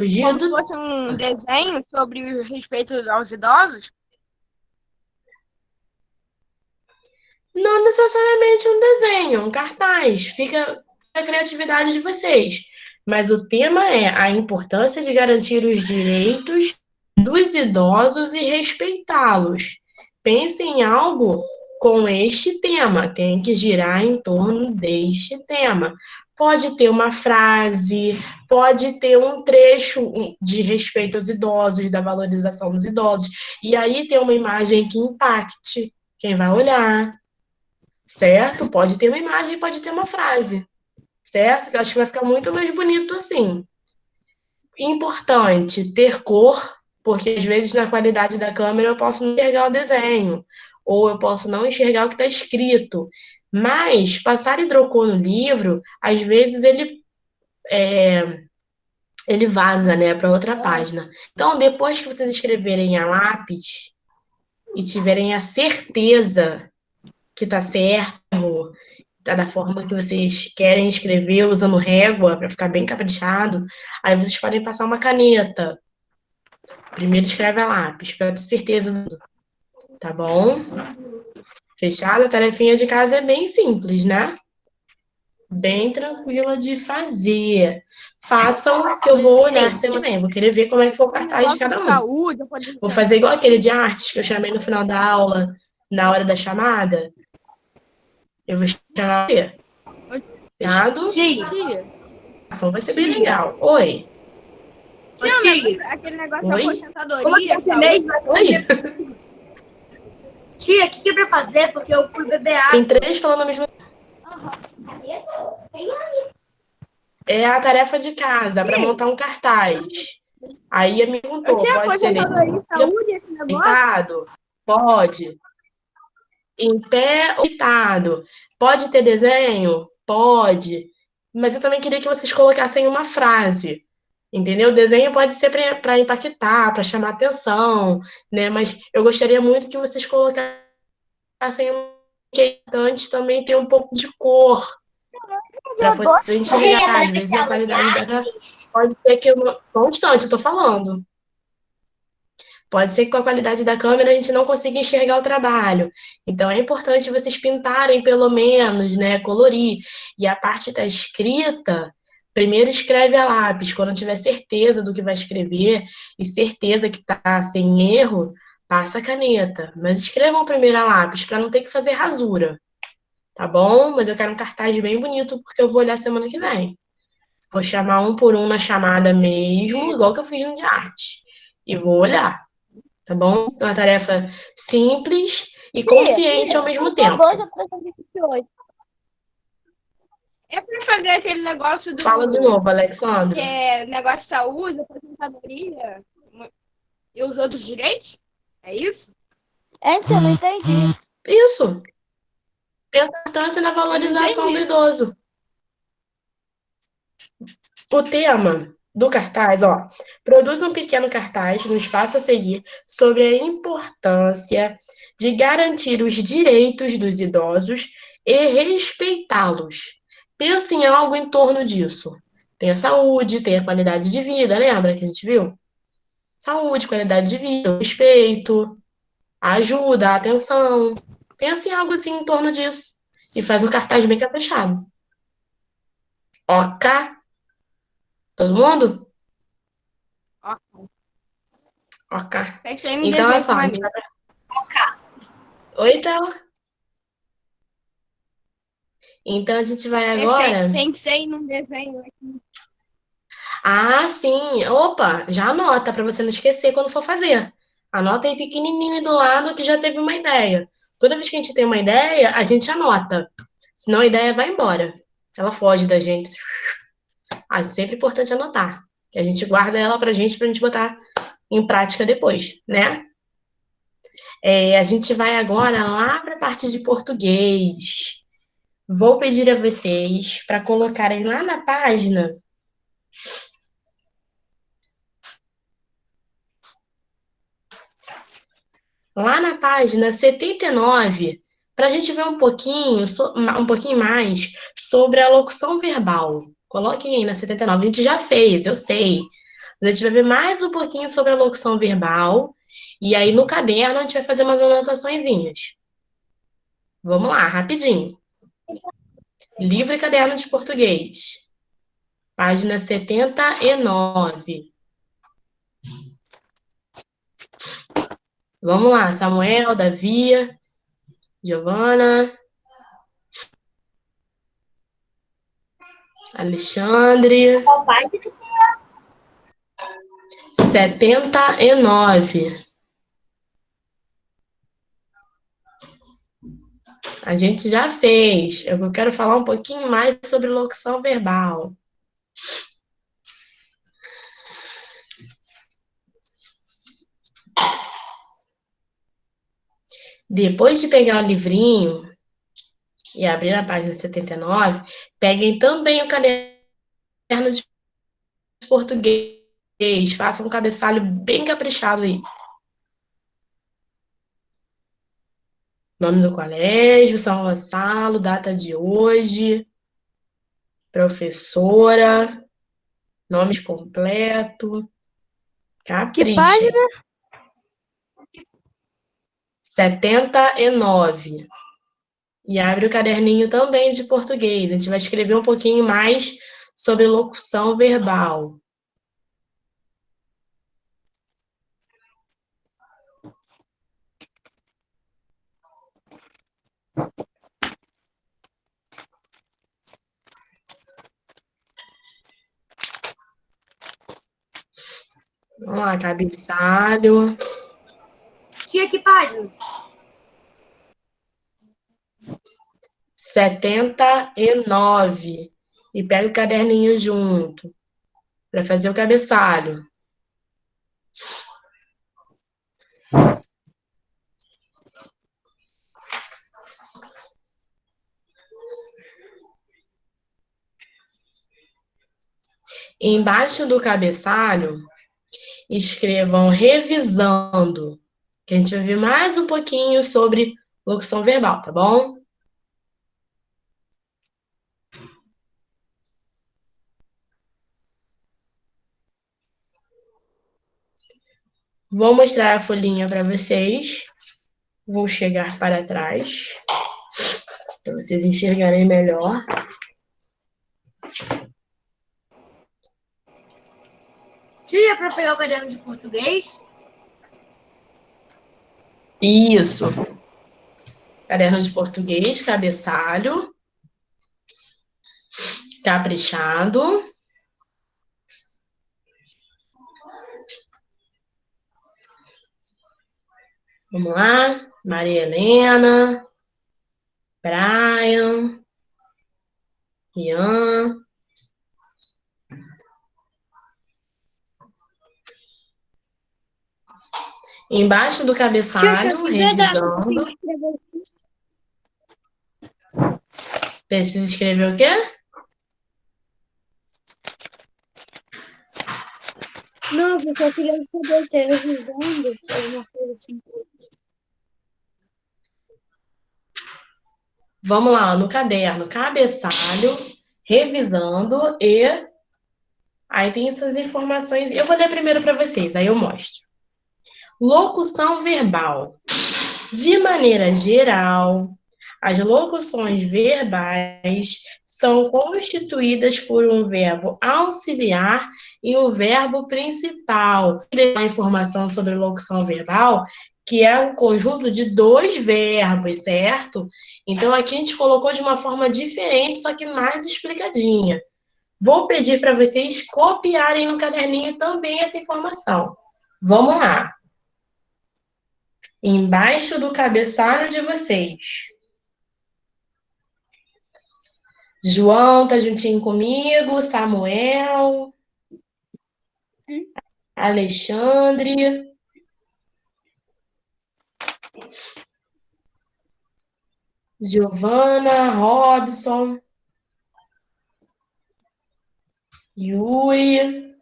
Como se Fugido? fosse um desenho sobre o respeito aos idosos? Não necessariamente um desenho, um cartaz. Fica a criatividade de vocês. Mas o tema é a importância de garantir os direitos dos idosos e respeitá-los. Pense em algo com este tema, tem que girar em torno deste tema. Pode ter uma frase, pode ter um trecho de respeito aos idosos, da valorização dos idosos, e aí ter uma imagem que impacte quem vai olhar, certo? Pode ter uma imagem, pode ter uma frase, certo? Que eu acho que vai ficar muito mais bonito assim. Importante ter cor, porque às vezes na qualidade da câmera eu posso não enxergar o desenho, ou eu posso não enxergar o que está escrito. Mas passar hidrocor no livro, às vezes ele vaza, né, para outra página. Então, depois que vocês escreverem a lápis e tiverem a certeza que está certo, tá da forma que vocês querem escrever, usando régua para ficar bem caprichado, aí vocês podem passar uma caneta. Primeiro escreve a lápis, para ter certeza, tá bom? Fechado? A tarefinha de casa é bem simples, né? Bem tranquila de fazer. Façam que eu vou olhar semana que vem. Vou querer ver como é que foi o Um cartaz de negócio cada de um. saúde, por Vou exemplo. fazer igual aquele de artes que eu chamei no final da aula, na hora da chamada. Eu vou chamar. Fechado? Tia, Tia, Vai ser bem tia, legal. Oi. ô tia, aquele negócio de Oi. como é que aposentadoria, você mesmo saúde. vai Oi. fazer? Tia, o que é pra fazer? Porque eu fui beber Tem água. três falando ao mesmo tempo. É a tarefa de casa para montar um cartaz. Aí me Eu perguntou, tinha pode ser aposentadoria e saúde, esse negócio. deitado? Pode. Em pé ou deitado? Pode ter desenho? Pode. Mas eu também queria que vocês colocassem uma frase. Entendeu? O desenho pode ser para impactar, para chamar atenção, né? Mas eu gostaria muito que vocês colocassem que é importante também ter um pouco de cor para poder enxergar. Às vezes a qualidade da pode ser que eu não... Só um instante, eu tô falando. Pode ser que com a qualidade da câmera a gente não consiga enxergar o trabalho. Então é importante vocês pintarem pelo menos, né, colorir. E a parte da escrita, primeiro escreve a lápis, quando tiver certeza do que vai escrever e certeza que tá sem erro, passa a caneta. Mas escrevam primeiro a lápis para não ter que fazer rasura, tá bom? Mas eu quero um cartaz bem bonito porque eu vou olhar semana que vem. Vou chamar um por um na chamada mesmo, igual que eu fiz no de arte. E vou olhar, tá bom? Uma tarefa simples e consciente ao mesmo tempo. É pra fazer aquele negócio Fala de do... novo, Alexandra. que é negócio de saúde, aposentadoria e os outros direitos? É isso? Antes eu não entendi. Isso. Importância na valorização do idoso. O tema do cartaz, ó, produz um pequeno cartaz no espaço a seguir sobre a importância de garantir os direitos dos idosos e respeitá-los. Pensa em algo em torno disso. Tem a saúde, tem a qualidade de vida, lembra que a gente viu? Saúde, qualidade de vida, respeito, a ajuda, a atenção. Pensa em algo assim em torno disso. E faz um cartaz bem caprichado. Ok? Todo mundo? Ó, Ok. pensei no Então, olha desenho só. A gente maneiro. Oi, Théo. Então, a gente vai agora. Pensei num desenho aqui. Ah, sim. Opa, já anota para você não esquecer quando for fazer. Anota aí pequenininho do lado que já teve uma ideia. Toda vez que a gente tem uma ideia, a gente anota. Senão a ideia vai embora. Ela foge da gente. Ah, é sempre importante anotar. Que a gente guarda ela pra gente botar em prática depois, né? A gente vai agora lá para a parte de português. Vou pedir a vocês para colocarem lá na página. Lá na página 79, para a gente ver um pouquinho mais sobre a locução verbal. Coloquem aí na 79. A gente já fez, eu sei. A gente vai ver mais um pouquinho sobre a locução verbal. E aí, no caderno, a gente vai fazer umas anotaçõezinhas. Vamos lá, rapidinho. Livro e caderno de português. Página 79. Vamos lá, Samuel, Davi, Giovana, Alexandre. Qual página? 79. A gente já fez. Eu quero falar um pouquinho mais sobre locução verbal. Depois de pegar o livrinho e abrir a página 79, peguem também o caderno de português. Façam um cabeçalho bem caprichado aí. Nome do colégio, São Gonçalo, data de hoje, professora, nome completo. Que Capricha. página? 79. E abre o caderninho também de português. A gente vai escrever um pouquinho mais sobre locução verbal. Vamos lá, cabeçalho. Tia, que página? 79. E pega o caderninho junto para fazer o cabeçalho. Embaixo do cabeçalho, escrevam revisando, que a gente vai ver mais um pouquinho sobre locução verbal, tá bom? Vou mostrar a folhinha para vocês. Vou chegar para trás, para vocês enxergarem melhor. Tia, para pegar o caderno de português? Isso. Caderno de português, cabeçalho. Caprichado. Vamos lá. Maria Helena. Brian. Ian. Embaixo do cabeçalho, revisando. Precisa escrever o quê? Não, porque eu queria saber se é revisando alguma coisa assim. Vamos lá, no caderno, cabeçalho, revisando e aí tem essas informações. Eu vou ler primeiro para vocês, aí eu mostro. Locução verbal. De maneira geral, as locuções verbais são constituídas por um verbo auxiliar e um verbo principal. A informação sobre locução verbal, que é um conjunto de dois verbos, certo? Então, aqui a gente colocou de uma forma diferente, só que mais explicadinha. Vou pedir para vocês copiarem no caderninho também essa informação. Vamos lá. Embaixo do cabeçalho de vocês. João tá juntinho comigo, Samuel, Alexandre, Giovana, Robson, Yuri,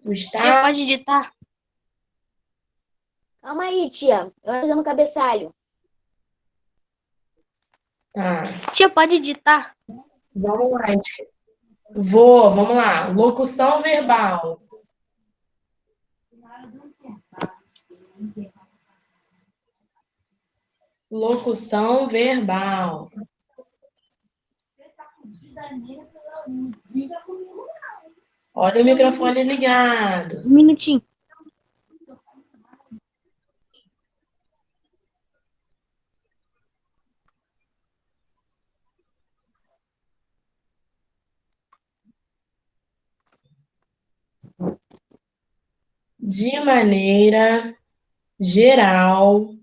Gustavo. Pode digitar. Calma aí, tia. Eu tô fazendo cabeçalho. Tá, Tia, pode digitar. vamos lá. Vamos lá. Locução verbal. Locução verbal. Olha o microfone ligado. Um minutinho. De maneira geral.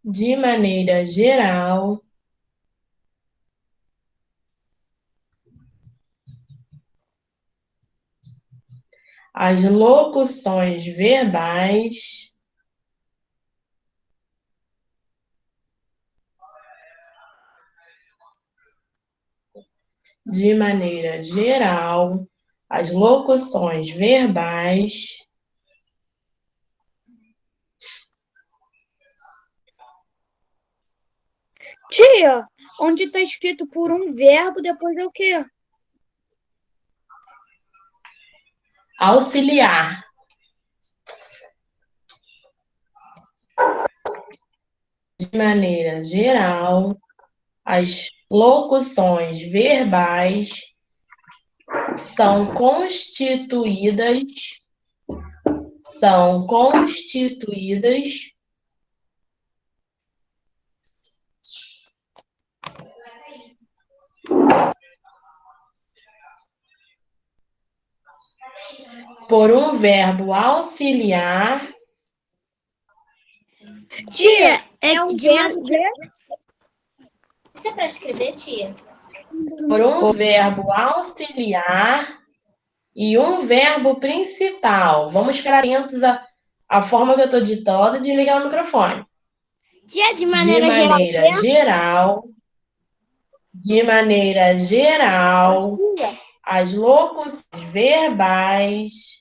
De maneira geral. As locuções verbais de maneira geral, as locuções verbais Tia, onde está escrito por um verbo, depois é o quê? auxiliar. De maneira geral, as locuções verbais são constituídas por um verbo auxiliar. Tia, É um de verbo Isso é para escrever, tia? Por um verbo auxiliar e um verbo principal. Vamos ficar atentos à forma que eu estou ditando e desligar o microfone. Tia, de De maneira geral. maneira geral, de maneira geral, as locuções verbais.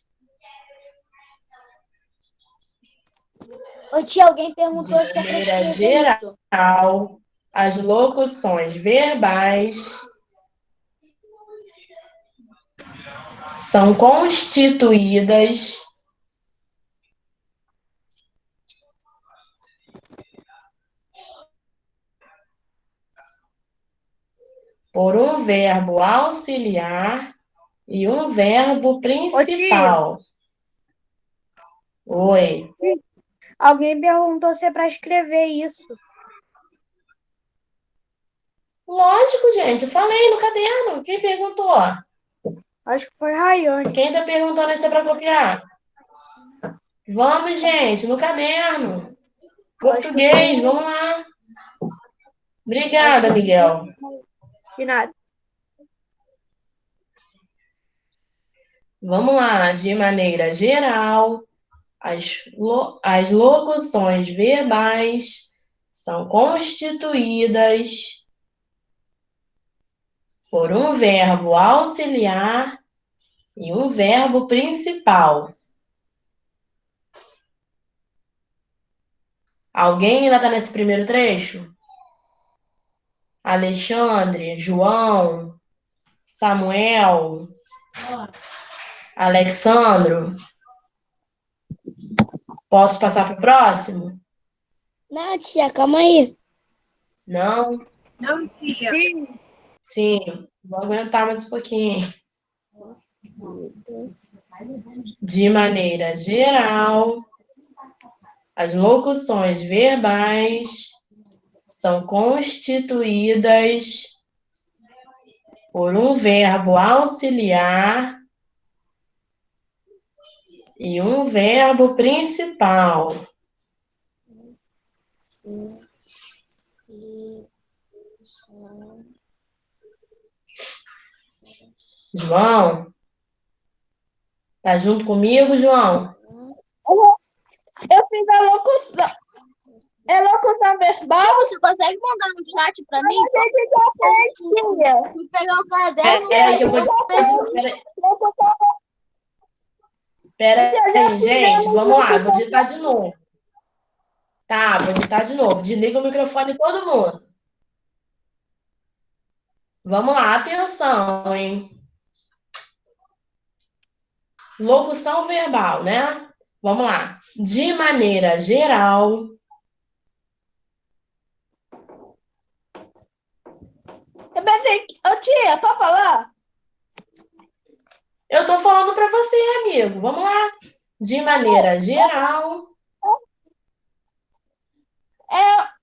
Ô, tia, alguém perguntou De se é para maneira escrever isso. geral, as locuções verbais são constituídas por um verbo auxiliar e um verbo principal. Oi. Alguém perguntou se é para escrever isso. Lógico, gente, eu falei no caderno. Quem perguntou? Acho que foi Rayane. Quem está perguntando se é para copiar? Vamos, gente, no caderno. Português, vamos lá. Obrigada, Miguel. De nada. Vamos lá, de maneira geral, as locuções verbais são constituídas por um verbo auxiliar e um verbo principal. Alguém ainda está nesse primeiro trecho? Alexandre, João, Samuel, Alexandro. Posso passar para o próximo? Não, tia, calma aí. Não? Não, tia. Sim, vou aguentar mais um pouquinho. De maneira geral, as locuções verbais são constituídas por um verbo auxiliar e um verbo principal. João? Tá junto comigo, João? Eu fiz a locução. É locução verbal? Tia, você consegue mandar no chat pra mim? A gente já fez, tia. Fui pegar o caderno. Peraí, que eu vou. Peraí, gente, vamos lá, vou digitar de novo. Tá, vou digitar de novo. Desliga o microfone todo mundo. Vamos lá, atenção, hein? Locução verbal, né? Vamos lá. De maneira geral. Eu pensei que... Ô, tia, pode falar? Eu tô falando para você, amigo. Vamos lá. De maneira geral.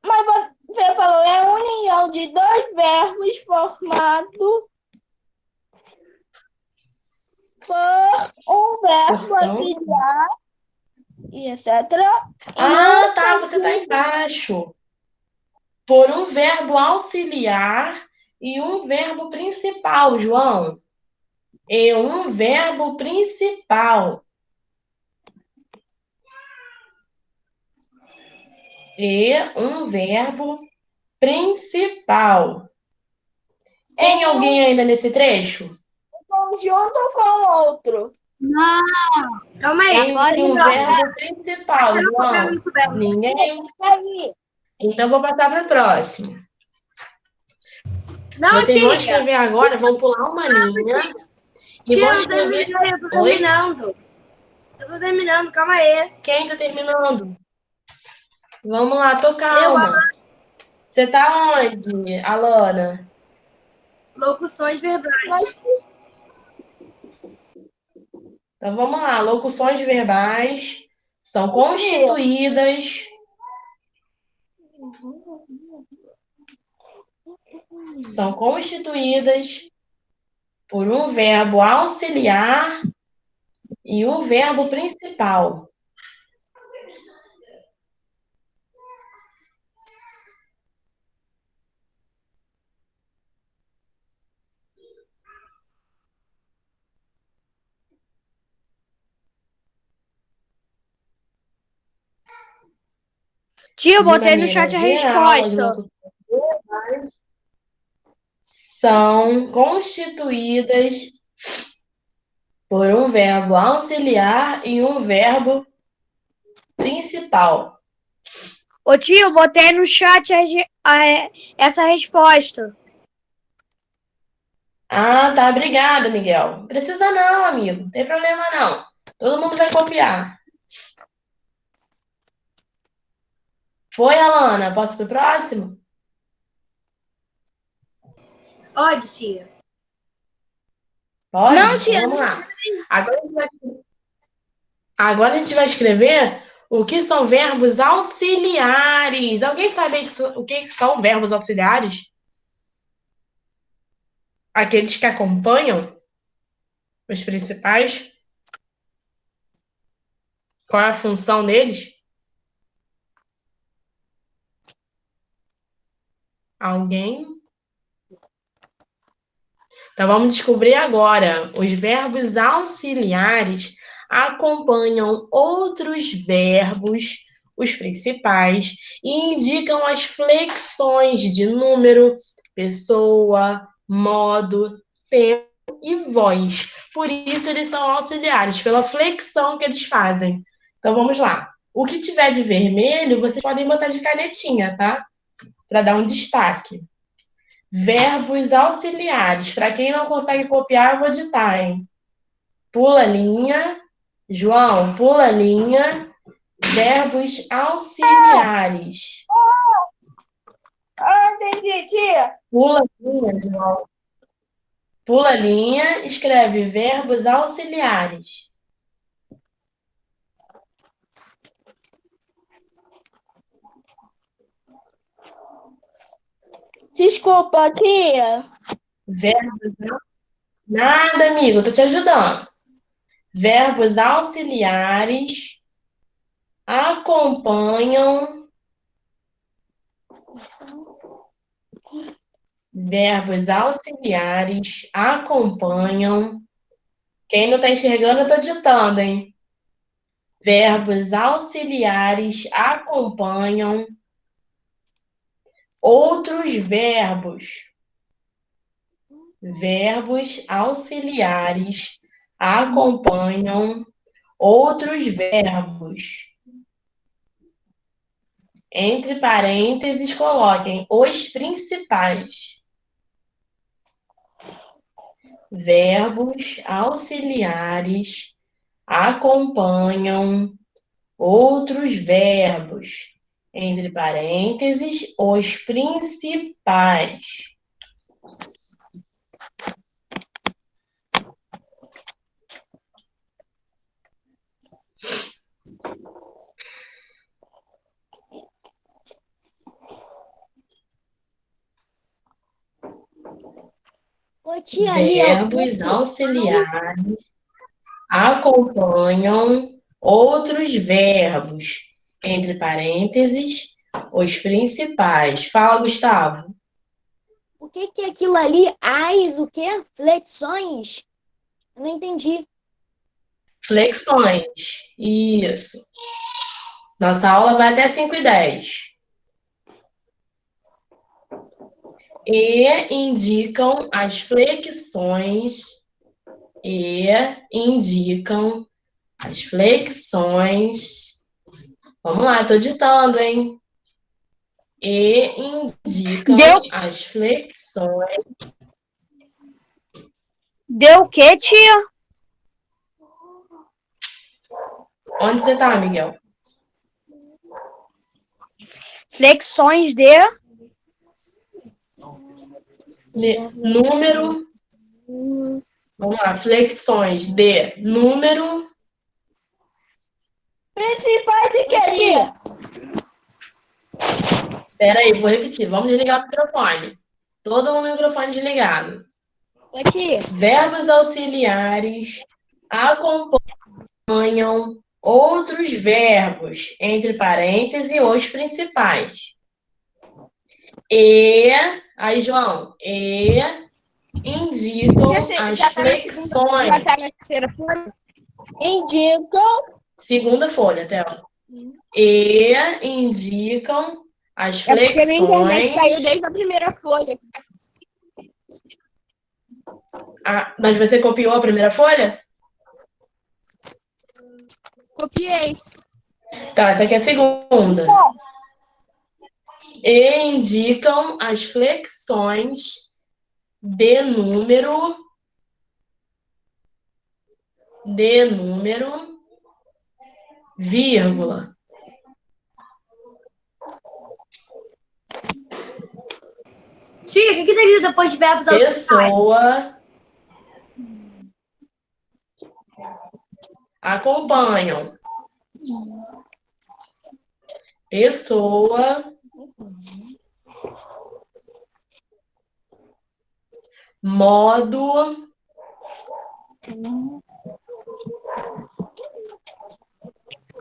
Mas você falou, é a união de dois verbos formado por um verbo Portanto. auxiliar e etc. Ah, tá. Você tá embaixo. Por um verbo auxiliar e um verbo principal, João. E um verbo principal. E um verbo principal. Tem Em alguém ainda nesse trecho? conjunto com outro. Não, Calma aí. Tem agora um não. verbo principal, João. Ninguém? Aí, Então, vou passar para o próximo. Não, Vocês vão tia. escrever agora, vão pular uma linha e Tia, vão eu não escrever. terminei, eu tô Oi? terminando. Eu tô terminando, calma aí. Quem tá terminando? Vamos lá, tô Eu, calma. Você tá onde, Alana? locuções verbais. Então vamos lá. Locuções verbais são constituídas. São constituídas por um verbo auxiliar e um verbo principal. Tia, eu De botei no maneira chat a geral, as resposta. locuções verbais são constituídas por um verbo auxiliar e um verbo principal. Ô, tio, eu botei no chat essa resposta. Ah, tá. Obrigada, Miguel. Não precisa não, amigo. Não tem problema não. Todo mundo vai copiar. Foi, Alana? Posso pro próximo? Pode, tia. Pode? Não, Então tia, vamos lá. Agora a gente vai escrever o que são verbos auxiliares. Alguém sabe o que são verbos auxiliares? Aqueles que acompanham os principais? Qual é a função deles? Alguém? Então vamos descobrir agora. Os verbos auxiliares acompanham outros verbos, os principais, e indicam as flexões de número, pessoa, modo, tempo e voz. Por isso eles são auxiliares, pela flexão que eles fazem. Então vamos lá. O que tiver de vermelho, vocês podem botar de canetinha, tá? Para dar um destaque. Verbos auxiliares. Para quem não consegue copiar, eu vou ditar, hein? Pula linha. João, pula linha. Verbos auxiliares. entendi, tia. Pula linha, João. Pula linha, escreve verbos auxiliares. Desculpa, tia. Verbos. Nada, amigo, eu tô te ajudando. Verbos auxiliares acompanham. Verbos auxiliares acompanham. Quem não está enxergando, eu estou ditando, hein? Verbos auxiliares acompanham outros verbos. Verbos auxiliares acompanham outros verbos. Entre parênteses, coloquem os principais. Verbos auxiliares acompanham outros verbos, entre parênteses, os principais. Ô, tia, ali, ó. Verbos auxiliares acompanham outros verbos, entre parênteses, os principais. Fala, Gustavo. O que que é aquilo ali? Ai, o quê? Flexões? Eu não entendi. Flexões. Isso. Nossa aula vai até 5h10. E indicam as flexões. E indicam as flexões. Vamos lá, tô ditando, hein? E indicam as flexões. Deu o quê, tia? Onde você tá, Miguel? Flexões de... Número. Vamos lá, flexões de número. Principais de que, tia? Espera aí, vou repetir. Vamos desligar o microfone. Todo mundo microfone desligado. Aqui. Verbos auxiliares acompanham outros verbos, entre parênteses, os principais. E, aí, João, e indicam as flexões. Já tá na terceira folha? Indicam. Segunda folha, Théo. E indicam as É porque minha internet caiu flexões. desde a primeira folha. Ah, mas você copiou a primeira folha? Copiei. Tá, essa aqui é a segunda. E indicam as flexões de número, vírgula. Tia, o que que seria depois de verbos auxiliares? Pessoa. Acompanham. Pessoa. Modo.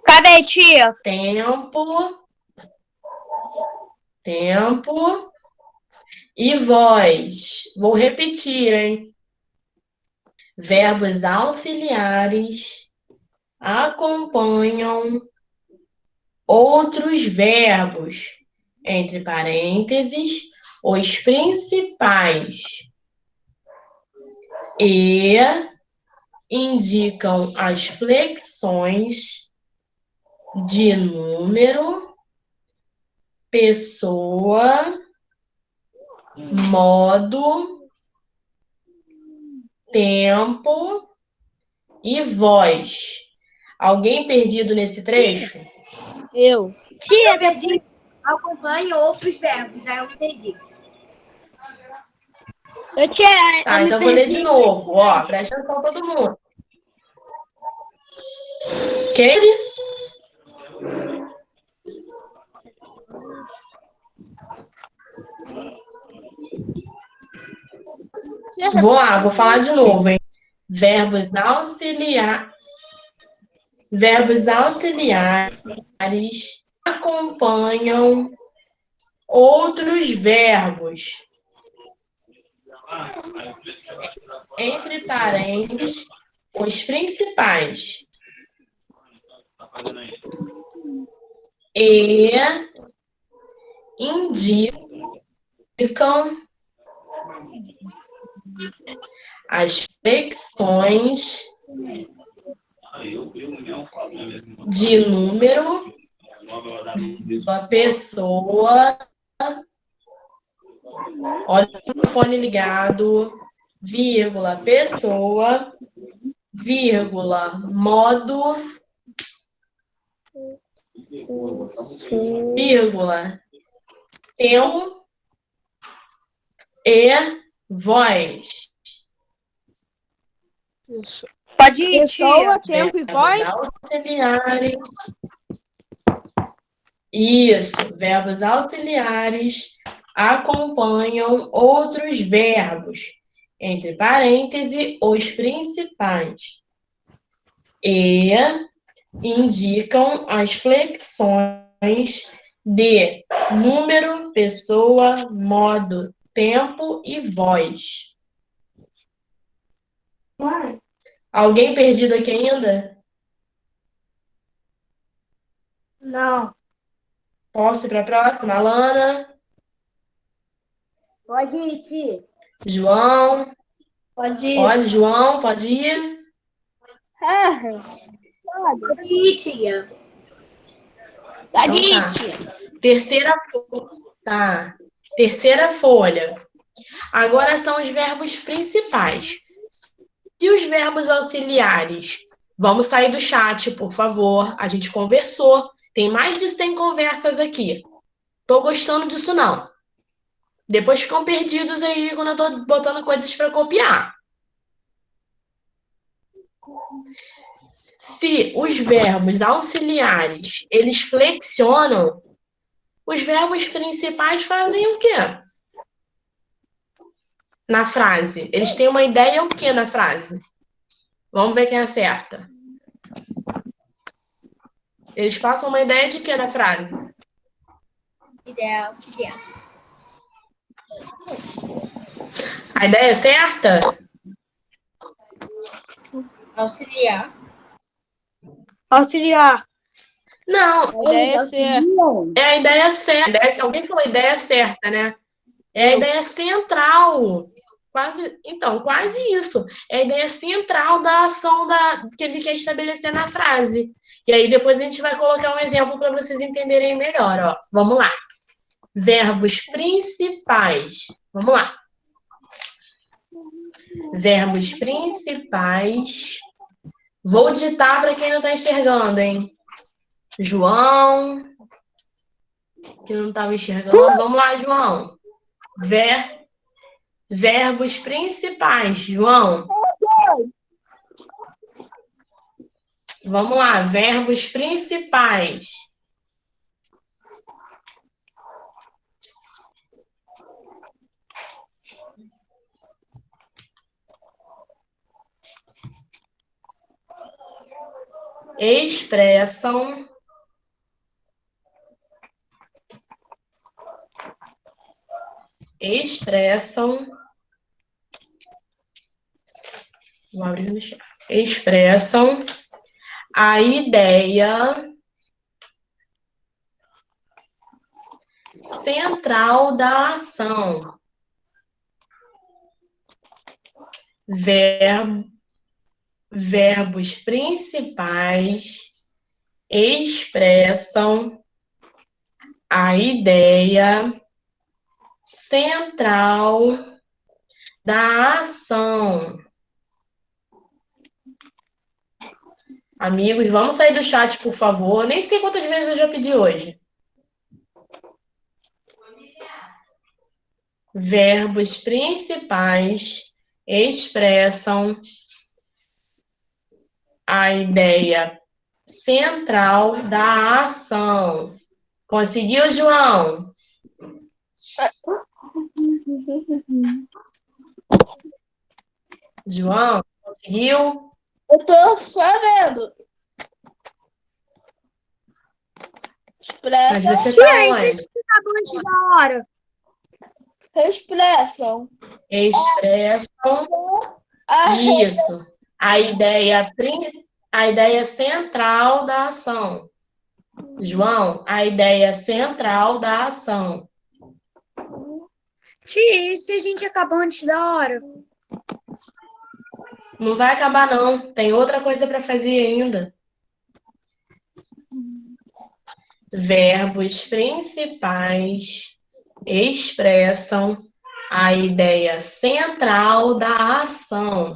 Cadê, tia? Tempo e voz. Vou repetir, hein? Verbos auxiliares acompanham outros verbos, entre parênteses, os principais. E indicam as flexões de número, pessoa, modo, tempo e voz. Alguém perdido nesse trecho? Eu. Eu perdi. Acompanhe outros verbos. Aí eu perdi. Eu tinha. Tá, então vou ler de novo. Ó, presta atenção todo mundo. Quem? Vou lá, vou falar de novo, hein? Verbos auxiliares acompanham outros verbos, entre parênteses, os principais. E indicam as flexões de número, da pessoa, olha o microfone ligado, vírgula, pessoa, vírgula, modo, vírgula, tempo e voz. Isso. Pode ir, Pessoa, tia. tempo e voz. Verbos auxiliares. Isso, verbos auxiliares acompanham outros verbos, entre parênteses, os principais, e indicam as flexões de número, pessoa, modo, tempo e voz. Alguém perdido aqui ainda? Não. Posso ir para a próxima? Alana, Pode ir, tia. João, Pode ir. pode, João, pode ir? Pode ir, tia. Tá Então tá. dito. Terceira folha. Agora são os verbos principais. E os verbos auxiliares? Vamos sair do chat, por favor. A gente conversou. Tem mais de 100 conversas aqui. Tô gostando disso, não. Depois ficam perdidos aí quando eu tô botando coisas para copiar. Se os verbos auxiliares, eles flexionam, os verbos principais fazem o quê? Na frase. Eles têm uma ideia o quê na frase? Vamos ver quem acerta. Eles passam uma ideia de quê na frase? Ideia auxiliar. A ideia é certa? Auxiliar. Auxiliar. Não, A ideia é ser. é a ideia certa. Alguém falou ideia certa, né? É a ideia central. Quase isso. É a ideia central da ação que ele quer estabelecer na frase. E aí depois a gente vai colocar um exemplo para vocês entenderem melhor. Ó. Vamos lá. Verbos principais. Vamos lá. Verbos principais. Vou ditar para quem não está enxergando, hein? João, que não estava enxergando. Vamos lá, João. Verbos principais, João. Vamos lá, verbos principais. Expressam vou abrir no chat. Expressam a ideia central da ação. Verbos principais expressam a ideia central da ação. Amigos, vamos sair do chat, por favor. Nem sei quantas vezes eu já pedi hoje. Verbos principais expressam a ideia central da ação. Conseguiu, João? João, conseguiu? Eu tô sabendo. Mas Expressam. você tá onde? Antes da hora. Expressam. Expressam isso. A ideia central da ação. João, a ideia central da ação. Tia, e se a gente acabar antes da hora? Não vai acabar, não. Tem outra coisa para fazer ainda. Verbos principais expressam a ideia central da ação.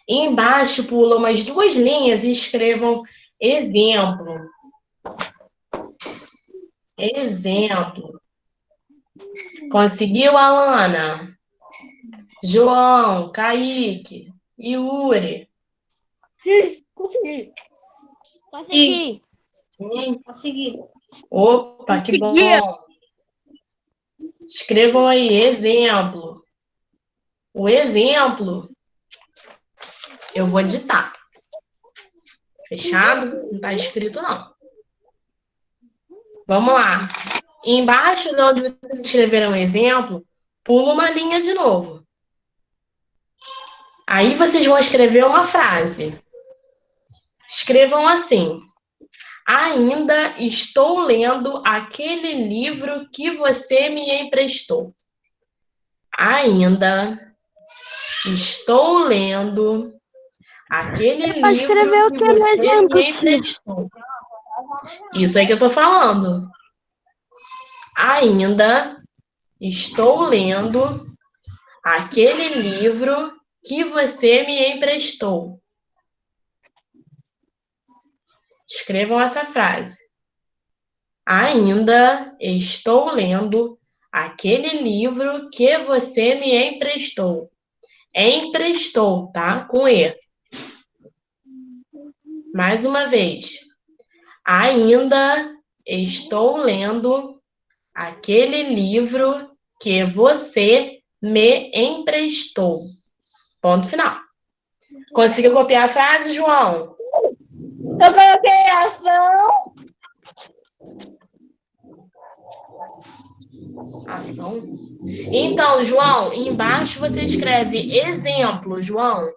Embaixo, pula umas 2 linhas e escrevam Exemplo. Exemplo. Conseguiu, Alana? João, Kaique, Yuri. Consegui. Consegui. Sim. Consegui. Opa, que bom. Escrevam aí, exemplo. O exemplo eu vou digitar. Fechado? Não está escrito, não. Vamos lá. Embaixo de onde vocês escreveram exemplo, pula uma linha de novo. Aí vocês vão escrever uma frase. Escrevam assim: ainda estou lendo aquele livro que você me emprestou. Ainda estou lendo aquele livro que você me emprestou. Isso aí que eu tô falando. Ainda estou lendo aquele livro que você me emprestou. Escrevam essa frase. Ainda estou lendo aquele livro que você me emprestou. Emprestou, tá? Com E. Mais uma vez. Ainda estou lendo aquele livro que você me emprestou. Ponto final. Conseguiu copiar a frase, João? Eu coloquei ação. Ação. Então, João, embaixo você escreve exemplo, João.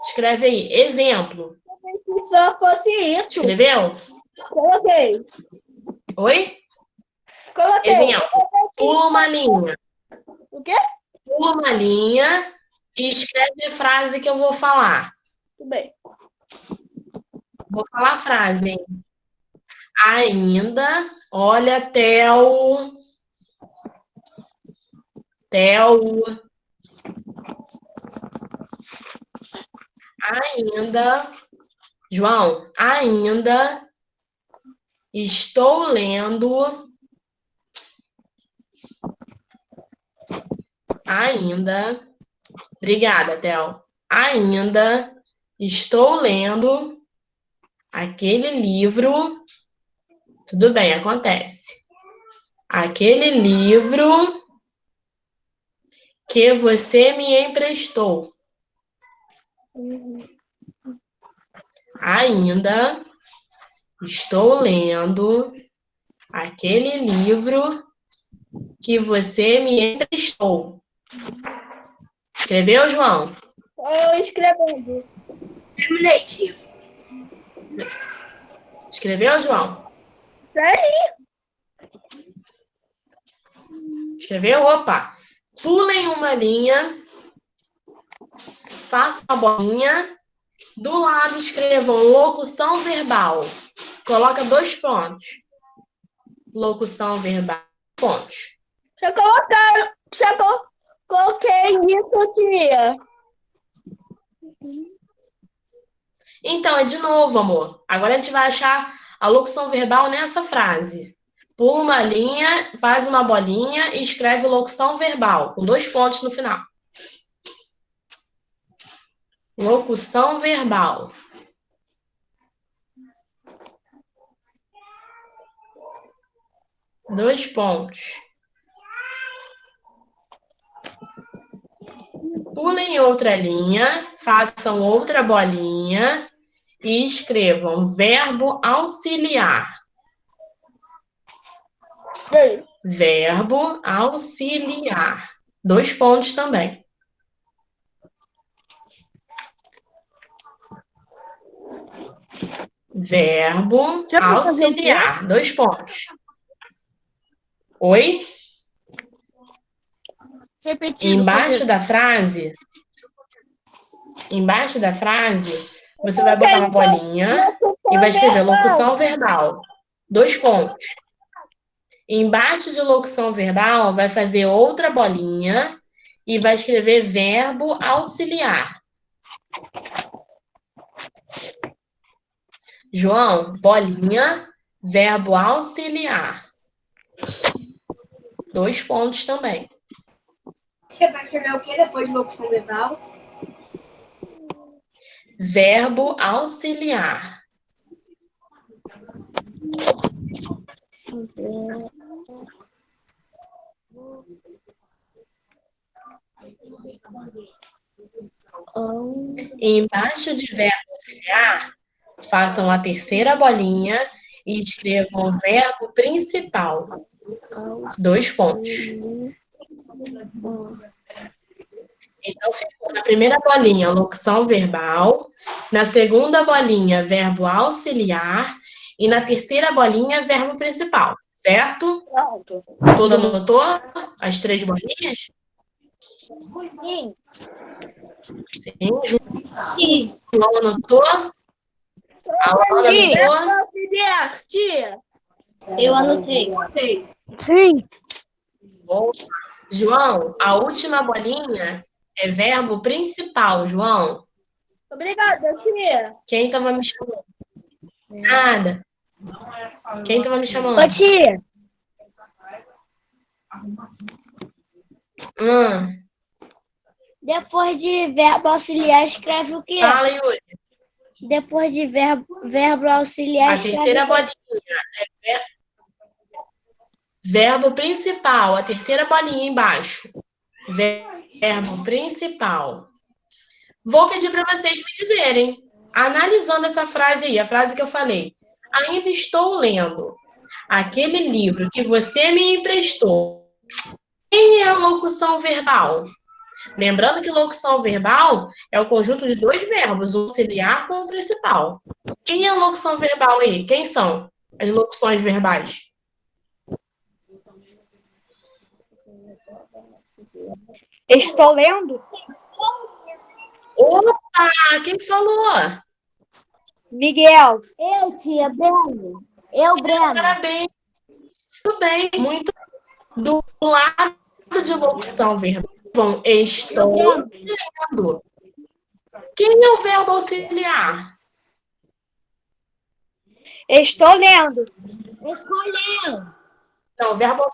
Escreve aí, exemplo. Se só fosse isso. Escreveu? Coloquei. Oi? Coloquei. Exemplo. Pula uma linha. O quê? Pula uma linha e escreve a frase que eu vou falar. Tudo bem. Vou falar a frase, hein? Ainda, olha, Theo. Ainda, João, ainda estou lendo. Ainda, obrigada, Theo. Ainda estou lendo aquele livro. Tudo bem, acontece. Aquele livro que você me emprestou. Ainda estou lendo aquele livro que você me emprestou. Escreveu, João? Estou escrevendo. Terminei, tio. Escreveu, João? Escreveu? Opa! Pulem uma linha, façam uma bolinha, do lado escrevam locução verbal. Coloca 2 pontos. Locução verbal, pontos. Já coloquei isso, tia. Então, é de novo, amor. Agora a gente vai achar a locução verbal nessa frase. Pula uma linha, faz uma bolinha e escreve locução verbal, com 2 pontos no final. Locução verbal. Dois pontos. Pulem outra linha, façam outra bolinha e escrevam verbo auxiliar. Verbo auxiliar. 2 pontos também. Verbo auxiliar. 2 pontos. Oi? Embaixo da frase, você vai botar uma bolinha e vai escrever locução verbal. 2 pontos. Embaixo de locução verbal, vai fazer outra bolinha e vai escrever verbo auxiliar. João, bolinha, verbo auxiliar. 2 pontos também. Tia, vai escrever o que depois de locução verbal? Verbo auxiliar. Embaixo de verbo auxiliar, façam a terceira bolinha e escrevam o verbo principal. 2 pontos. Então, ficou na primeira bolinha, locução verbal. Na segunda bolinha, verbo auxiliar. E na terceira bolinha, verbo principal. Certo? Pronto. Todo anotou as 3 bolinhas? Sim. Sim. Sim. João anotou? A Alana Sim. anotou? Tia. Eu anotei. Anotei. Sim. Bom. João, a última bolinha é verbo principal, João. Obrigada, tia. Quem estava me chamando? Nada. Quem estava me chamando? Ô, tia. Depois de verbo auxiliar, escreve o quê? Fala, Yuri. Depois de verbo auxiliar, A escreve terceira o quê? bolinha é verbo principal. A terceira bolinha embaixo. Verbo principal. Vou pedir para vocês me dizerem, analisando essa frase aí, a frase que eu falei. Ainda estou lendo aquele livro que você me emprestou. Quem é a locução verbal? Lembrando que locução verbal é o conjunto de 2 verbos, o auxiliar com o principal. Quem é a locução verbal aí? Quem são as locuções verbais? Estou lendo? Opa! Quem falou? Miguel. Eu, tia, Breno. Eu, Breno. Parabéns. Muito bem. Muito do lado de locução verbal. Bom, estou lendo. Quem é o verbo auxiliar? Estou lendo. Escolheu. Não, verbo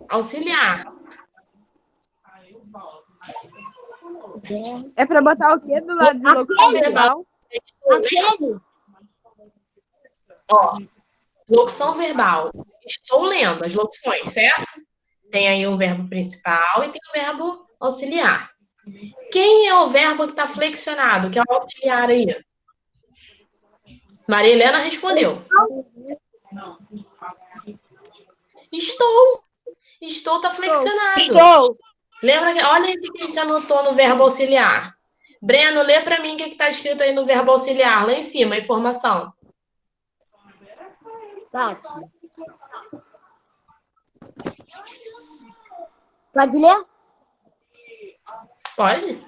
auxiliar. É pra botar o quê do lado de locução verbal? Aquele. Ó, locução verbal. Estou lendo as locuções, certo? Tem aí o verbo principal e tem o verbo auxiliar. Quem é o verbo que está flexionado, que é o auxiliar aí? Maria Helena respondeu. Estou. Estou está flexionado. Estou. Lembra que, olha aí o que a gente anotou no verbo auxiliar. Breno, lê para mim o que está escrito aí no verbo auxiliar, lá em cima, a informação. Tati. Pode ler? Pode?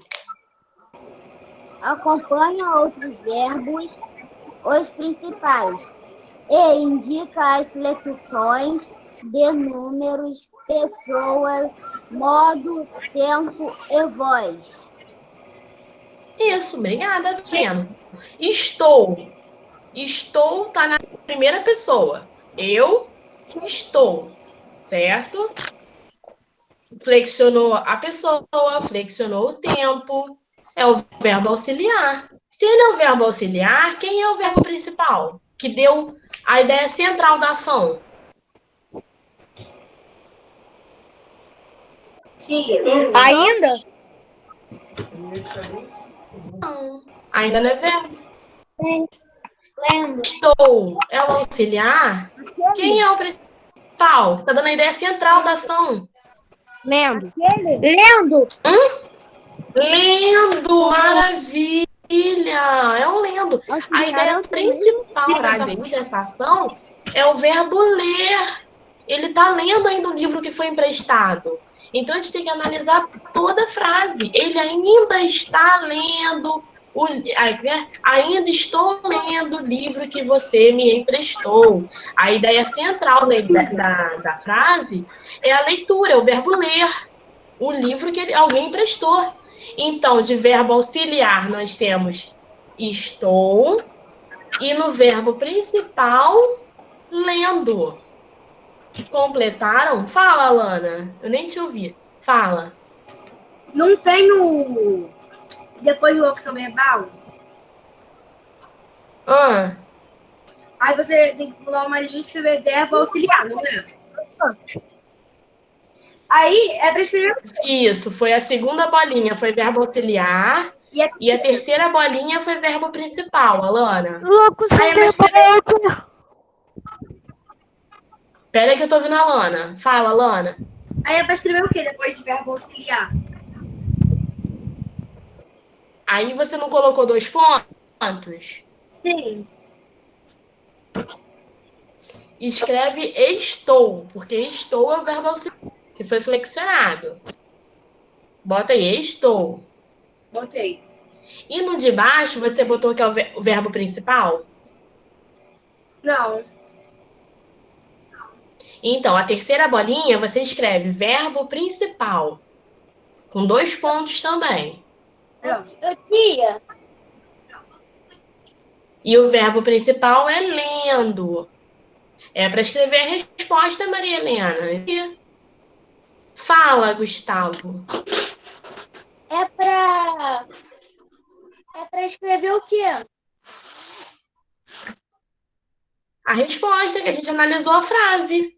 Acompanha outros verbos, os principais, e indica as flexões de números, pessoas, modo, tempo e voz. Isso, obrigada, Breno. Estou. Estou tá na primeira pessoa. Eu estou, certo? Flexionou a pessoa, flexionou o tempo. É o verbo auxiliar. Se ele é o verbo auxiliar, quem é o verbo principal? Que deu a ideia central da ação? Tia. Ainda? Não, ainda não é verbo. Lendo. Estou é o auxiliar. Quem é o principal? Está dando a ideia central da ação. Lendo. Lendo. Lendo, maravilha! É um lendo. A ideia principal dessa ação é o verbo ler. Ele está lendo ainda o livro que foi emprestado. Então, a gente tem que analisar toda a frase. Ele ainda está lendo, ainda estou lendo o livro que você me emprestou. A ideia central da frase é a leitura, é o verbo ler. O livro que alguém emprestou. Então, de verbo auxiliar, nós temos estou. E no verbo principal, lendo. Completaram? Fala, Alana. Eu nem te ouvi. Fala. Não tem depois de locução verbal? Aí você tem que pular uma linha e escrever verbo auxiliar, não é? Aí é para escrever. Isso, foi a segunda bolinha, foi verbo auxiliar. E a terceira bolinha foi verbo principal, Alana. Locução verbal. Pera aí que eu tô ouvindo a Alana. Fala, Alana. Aí é para escrever o quê depois de verbo auxiliar? Aí você não colocou 2 pontos? Sim. Escreve estou, porque estou é o verbo auxiliar, que foi flexionado. Bota aí, estou. Botei. E no de baixo, você botou que é o verbo principal? Não. Então, a terceira bolinha, você escreve verbo principal, com 2 pontos também. Não. Tia, E o verbo principal é lendo. É para escrever a resposta, Maria Helena. Fala, Gustavo. é pra escrever o quê? A resposta que a gente analisou a frase.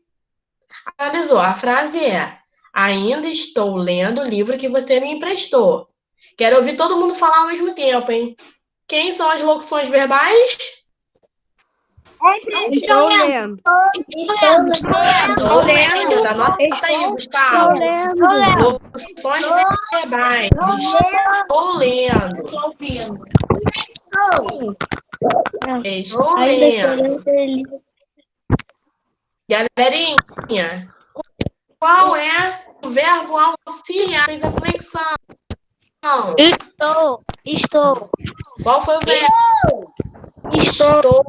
Analisou. A frase é: ainda estou lendo o livro que você me emprestou. Quero ouvir todo mundo falar ao mesmo tempo, hein? Quem são as locuções verbais? Estou lendo. Estou lendo. Anota aí, Gustavo. Locuções verbais. Estou lendo. Estou lendo. Galerinha, qual é o verbo auxiliar? Fez a flexão. Estou. Qual foi o verbo? Estou.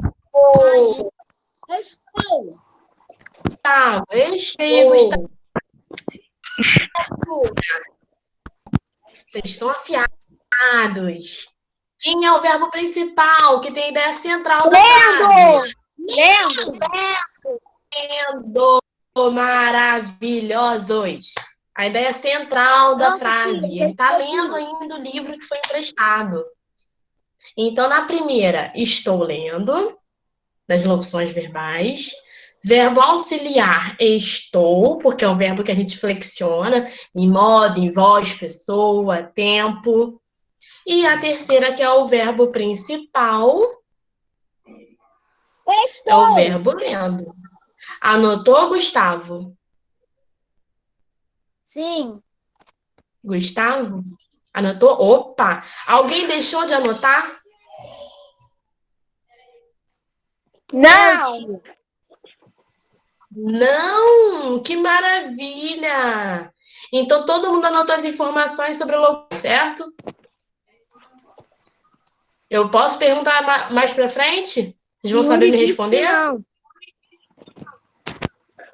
Gustavo. Gustavo. Vocês estão afiados. Quem é o verbo principal, que tem a ideia central da frase? Lendo. Lendo. Maravilhosos. A ideia central da frase. Ele está lendo ainda o livro que foi emprestado. Então, na primeira, estou lendo, das locuções verbais. Verbo auxiliar, estou, porque é o verbo que a gente flexiona em modo, em voz, pessoa, tempo. E a terceira, que é o verbo principal, é o verbo lendo. Anotou, Gustavo? Sim. Gustavo? Anotou? Opa! Alguém deixou de anotar? Não. Não! Que maravilha! Então, todo mundo anotou as informações sobre o local, certo? Eu posso perguntar mais para frente? Vocês vão saber me responder? Não.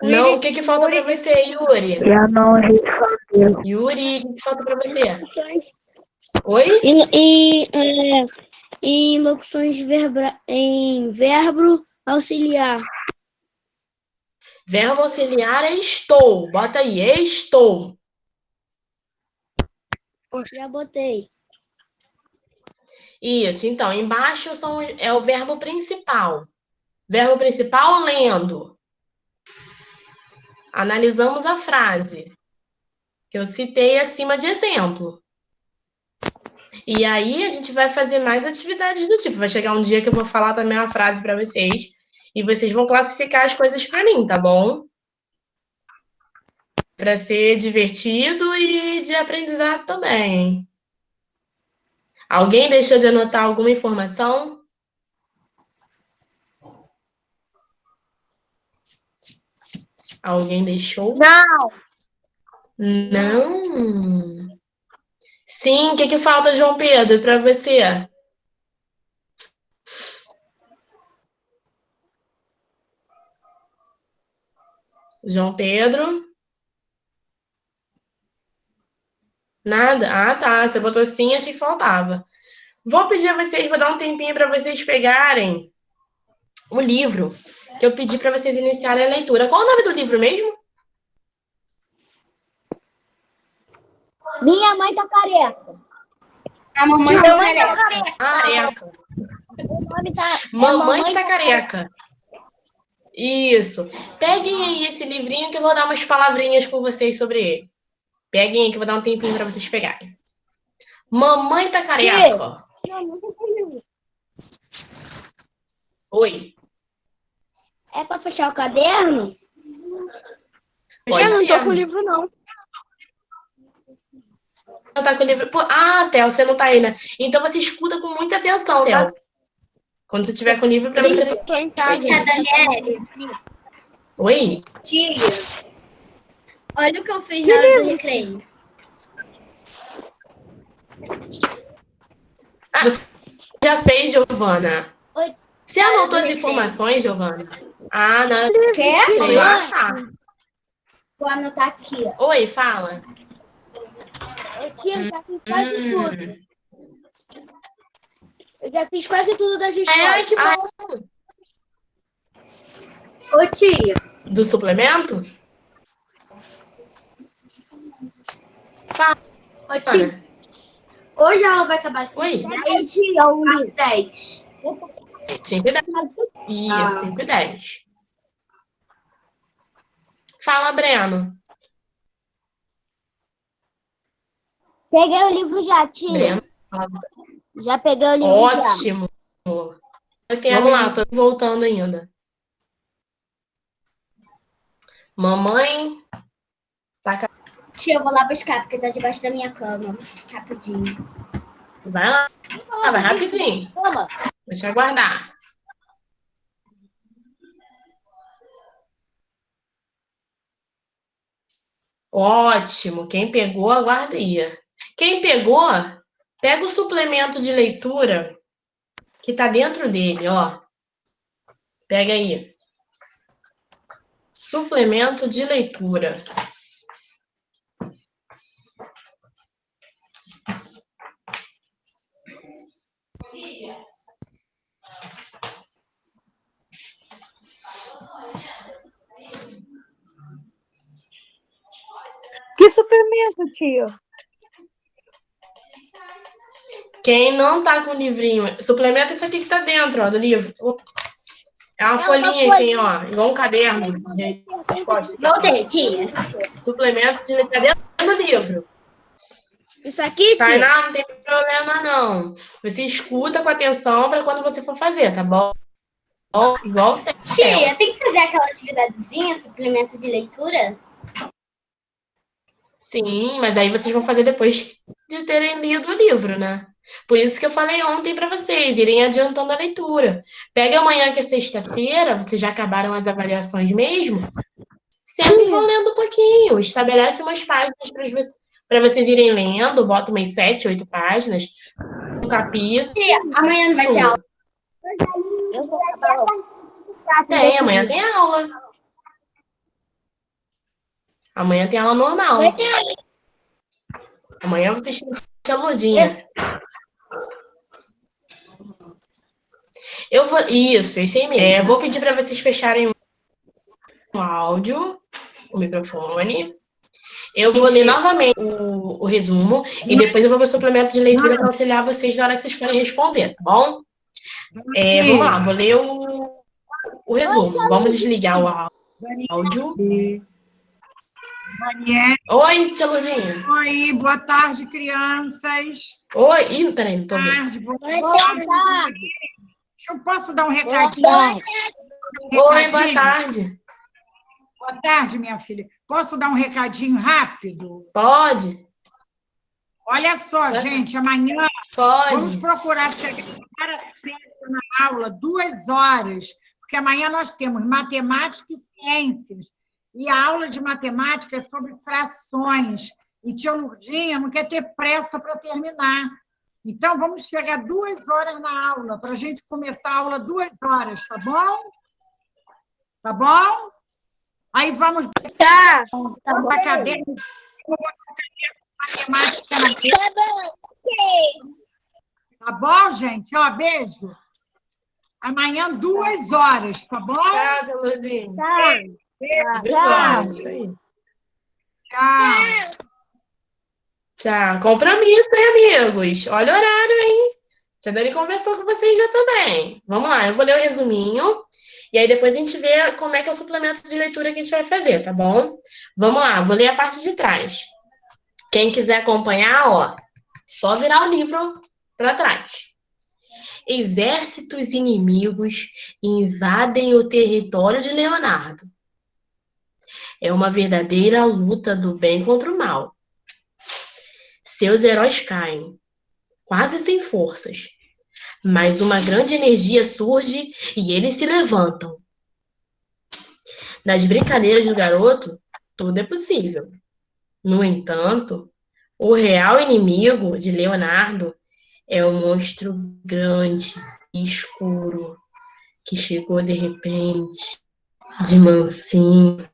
Não, o que falta para você, Yuri? Eu não respondeu. Yuri, o que falta para você? Oi? Em locuções em verbo auxiliar. Verbo auxiliar é estou. Bota aí, estou. Já botei. Isso, então, embaixo é o verbo principal. Verbo principal, lendo. Analisamos a frase que eu citei acima de exemplo. E aí a gente vai fazer mais atividades do tipo. Vai chegar um dia que eu vou falar também uma frase para vocês e vocês vão classificar as coisas para mim, tá bom? Para ser divertido e de aprendizado também. Alguém deixou de anotar alguma informação? Alguém deixou? Não. Não. Sim, o que falta, João Pedro, para você? João Pedro? Nada? Ah, tá. Você botou sim, achei que faltava. Vou pedir a vocês, vou dar um tempinho para vocês pegarem o livro que eu pedi para vocês iniciarem a leitura. Qual o nome do livro mesmo? Minha mãe tá careca. A mamãe tá careca. Careca. O nome tá... Mamãe tá careca. Isso. Peguem aí esse livrinho que eu vou dar umas palavrinhas com vocês sobre ele. Peguem aí que eu vou dar um tempinho para vocês pegarem. Mamãe tá careca. Oi. É pra fechar o caderno? Pode Eu não tô ser. com o livro, não. Não tá com o livro. Pô, Theo, você não tá aí, né? Então você escuta com muita atenção, Theo. Quando você tiver com o livro para você. Tô em casa. Tia Daniele, Oi? tia, olha o que eu fiz na hora do recreio. Já fez, Giovana? Oi. Você anotou as informações, Giovana? Ah, não. Quer? Ah, tá. Vou anotar aqui, ó. Oi, fala. Eu já fiz quase tudo. Eu já fiz quase tudo das Ai, escolas. que bom. Ô, tia, Do suplemento? Fala. ô, tia, hoje a aula vai acabar assim, Oi. 10 a 10. 5 e 10. Isso, 5 e 10. Fala, Breno. Peguei o livro já, tia. Breno. Já peguei o livro já. Ótimo. Vamos lá, tô voltando ainda. Mamãe. Tia, eu vou lá buscar, porque tá debaixo da minha cama. Rapidinho. Vai lá. Vai rapidinho. Toma. Deixa eu aguardar. Ótimo. Quem pegou, aguarda aí. Quem pegou, pega o suplemento de leitura que tá dentro dele, ó. Pega aí. Suplemento de leitura. Que suplemento, tio? Quem não tá com o livrinho, suplemento isso aqui que tá dentro, ó, do livro. É uma folhinha que tem, ó, igual um caderno. Voltei, tia. Suplemento de leitura dentro do livro. Isso aqui, tia? Tainá, não tem problema, não. Você escuta com atenção para quando você for fazer, tá bom? Igual tem. Tia, tem que fazer aquela atividadezinha, suplemento de leitura? Sim, mas aí vocês vão fazer depois de terem lido o livro, né? Por isso que eu falei ontem para vocês, irem adiantando a leitura. Pega amanhã, que é sexta-feira, vocês já acabaram as avaliações mesmo. Senta e vão lendo um pouquinho. Estabelece umas páginas para vocês irem lendo. Bota umas 7, 8 páginas. Um capítulo. Tia, amanhã não vai ter aula. Eu vou acabar. Tem, amanhã tem aula. Amanhã tem aula normal. Amanhã vocês têm que lurdinha. Eu vou. Isso, esse aí mesmo. Eu vou pedir para vocês fecharem o áudio, o microfone. Eu vou ler novamente o resumo e depois eu vou para o suplemento de leitura para auxiliar vocês na hora que vocês forem responder, tá bom? Vamos lá, vou ler o resumo. Vamos desligar o áudio. Daniele. Oi, tia Lurdinha. Oi, boa tarde, crianças. Oi, ih, peraí, não tô vendo. Boa tarde. Eu posso dar um recadinho? Oi, boa tarde. Boa tarde, minha filha. Posso dar um recadinho rápido? Pode? Olha só, gente, amanhã vamos Pode. procurar chegar para cedo na aula, 2 horas, porque amanhã nós temos matemática e ciências. E a aula de matemática é sobre frações. E tia Lurdinha não quer ter pressa para terminar. Então, vamos chegar 2 horas na aula, para a gente começar a aula 2 horas, tá bom? Tá bom? Aí vamos Tá. botar caderno de matemática na Tá bom. Tá bom, gente? Ó, beijo. Amanhã, 2 horas, tá bom? Tchau, Zé Luzinho. Tá. 2 horas, isso aí. Tchau. Tchau. Compromisso, hein, amigos? Olha o horário, hein? Tia Dani conversou com vocês já também. Vamos lá, eu vou ler o resuminho. E aí depois a gente vê como é que é o suplemento de leitura que a gente vai fazer, tá bom? Vamos lá, vou ler a parte de trás. Quem quiser acompanhar, ó, só virar o livro para trás. Exércitos inimigos invadem o território de Leonardo. É uma verdadeira luta do bem contra o mal. Seus heróis caem, quase sem forças, mas uma grande energia surge e eles se levantam. Nas brincadeiras do garoto, tudo é possível. No entanto, o real inimigo de Leonardo é um monstro grande e escuro que chegou de repente, de mansinho,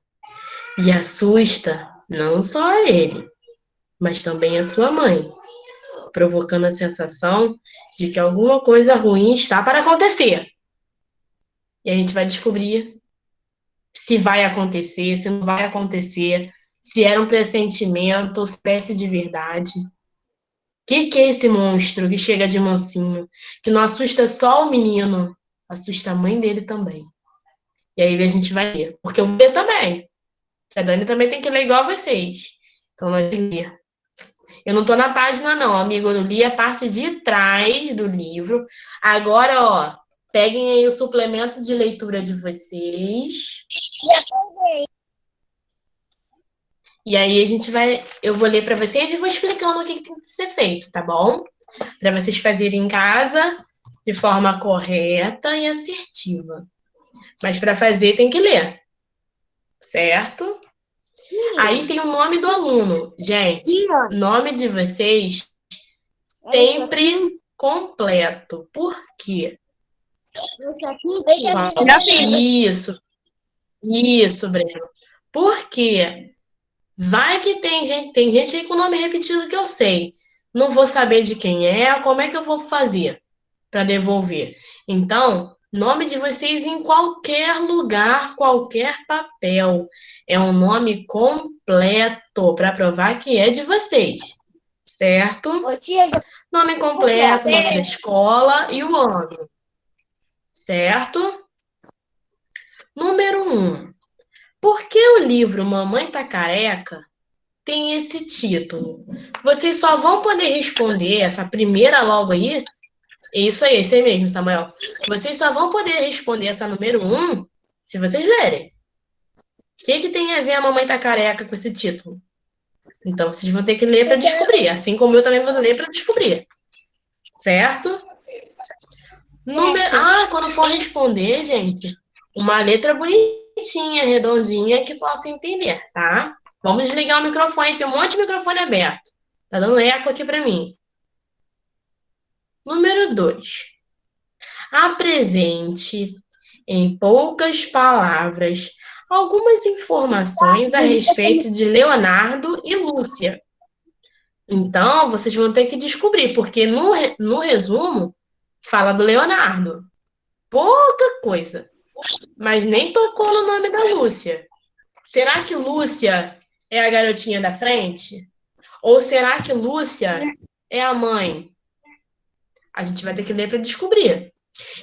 e assusta não só ele, mas também a sua mãe, provocando a sensação de que alguma coisa ruim está para acontecer. E a gente vai descobrir se vai acontecer, se não vai acontecer, se era um pressentimento ou espécie de verdade. O que é esse monstro que chega de mansinho, que não assusta só o menino, assusta a mãe dele também. E aí a gente vai ler, porque eu vou ler também. A Dani também tem que ler igual a vocês. Então nós vamos ler. Eu não estou na página não, amigo, eu li a parte de trás do livro. Agora, ó, peguem aí o suplemento de leitura de vocês. E aí eu vou ler para vocês e vou explicando o que tem que ser feito, tá bom? Para vocês fazerem em casa de forma correta e assertiva. Mas para fazer tem que ler, certo? Aí tem o nome do aluno. Gente, nome de vocês sempre completo. Por quê? Isso, Breno. Por quê? Vai que tem gente aí com nome repetido que eu sei. Não vou saber de quem é, como é que eu vou fazer para devolver? Então, nome de vocês em qualquer lugar, qualquer papel. É um nome completo para provar que é de vocês, certo? Ô, tia, Nome completo, nome da escola e o ano, certo? Número 1. Por que o livro Mamãe Tá Careca tem esse título? Vocês só vão poder responder essa primeira logo aí. Isso aí mesmo, Samuel. Vocês só vão poder responder essa número 1 se vocês lerem. O que tem a ver a Mamãe Tá Careca com esse título? Então, vocês vão ter que ler para descobrir. Assim como eu também vou ler para descobrir. Certo? Quando for responder, gente, uma letra bonitinha, redondinha, que possa entender, tá? Vamos desligar o microfone. Tem um monte de microfone aberto. Tá dando eco aqui para mim. Número 2. Apresente, em poucas palavras, algumas informações a respeito de Leonardo e Lúcia. Então, vocês vão ter que descobrir, porque no resumo fala do Leonardo. Pouca coisa. Mas nem tocou no nome da Lúcia. Será que Lúcia é a garotinha da frente? Ou será que Lúcia é a mãe? A gente vai ter que ler para descobrir.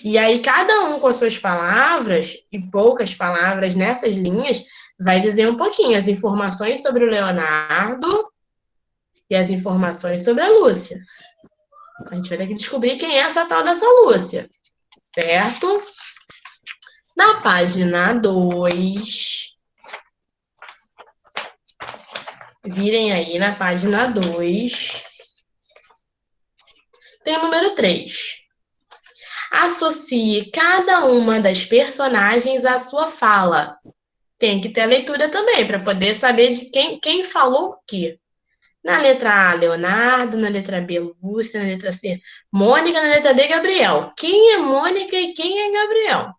E aí, cada um com as suas palavras, e poucas palavras nessas linhas, vai dizer um pouquinho as informações sobre o Leonardo e as informações sobre a Lúcia. A gente vai ter que descobrir quem é essa tal dessa Lúcia, certo? Na página 2, virem aí na página 2, tem o número 3. Associe cada uma das personagens à sua fala. Tem que ter a leitura também, para poder saber de quem falou o quê. Na letra A, Leonardo. Na letra B, Lúcia. Na letra C, Mônica. Na letra D, Gabriel. Quem é Mônica e quem é Gabriel?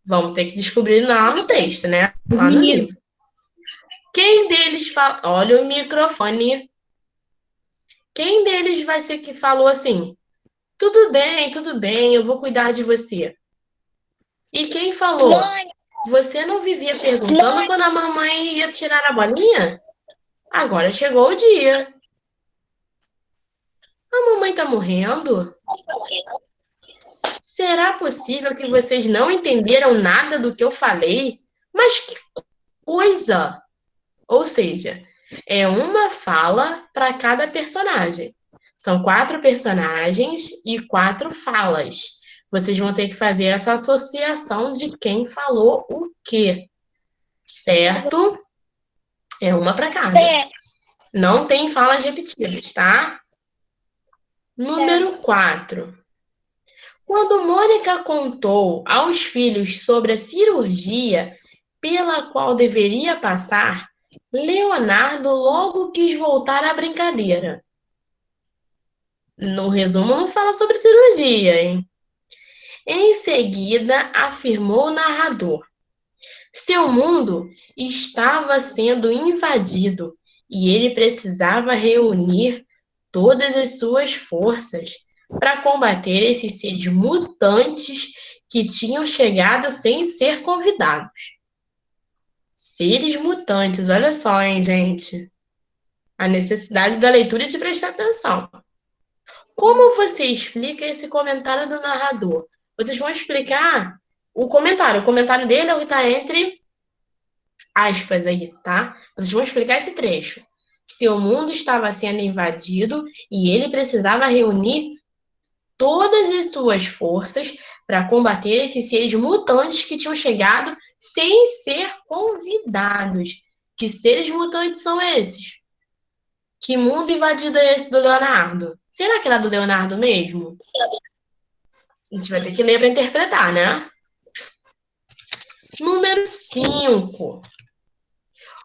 Vamos ter que descobrir lá no texto, né? Lá no livro. Quem deles fala... Olha o microfone. Quem deles vai ser que falou assim? tudo bem, eu vou cuidar de você. E quem falou? Você não vivia perguntando quando a mamãe ia tirar a bolinha? Agora chegou o dia. A mamãe tá morrendo? Será possível que vocês não entenderam nada do que eu falei? Mas que coisa! Ou seja, é uma fala para cada personagem. São 4 personagens e 4 falas. Vocês vão ter que fazer essa associação de quem falou o quê, certo? É uma para cada. Não tem falas repetidas, tá? Número 4. Quando Mônica contou aos filhos sobre a cirurgia pela qual deveria passar, Leonardo logo quis voltar à brincadeira. No resumo, não fala sobre cirurgia, hein? Em seguida, afirmou o narrador: seu mundo estava sendo invadido e ele precisava reunir todas as suas forças para combater esses seres mutantes que tinham chegado sem ser convidados. Seres mutantes, olha só, hein, gente? A necessidade da leitura e de prestar atenção. Como você explica esse comentário do narrador? Vocês vão explicar o comentário. O comentário dele é o que está entre aspas aí, tá? Vocês vão explicar esse trecho. Seu mundo estava sendo invadido e ele precisava reunir todas as suas forças para combater esses seres mutantes que tinham chegado sem ser convidados. Que seres mutantes são esses? Que mundo invadido é esse do Leonardo? Será que era do Leonardo mesmo? A gente vai ter que ler para interpretar, né? Número 5.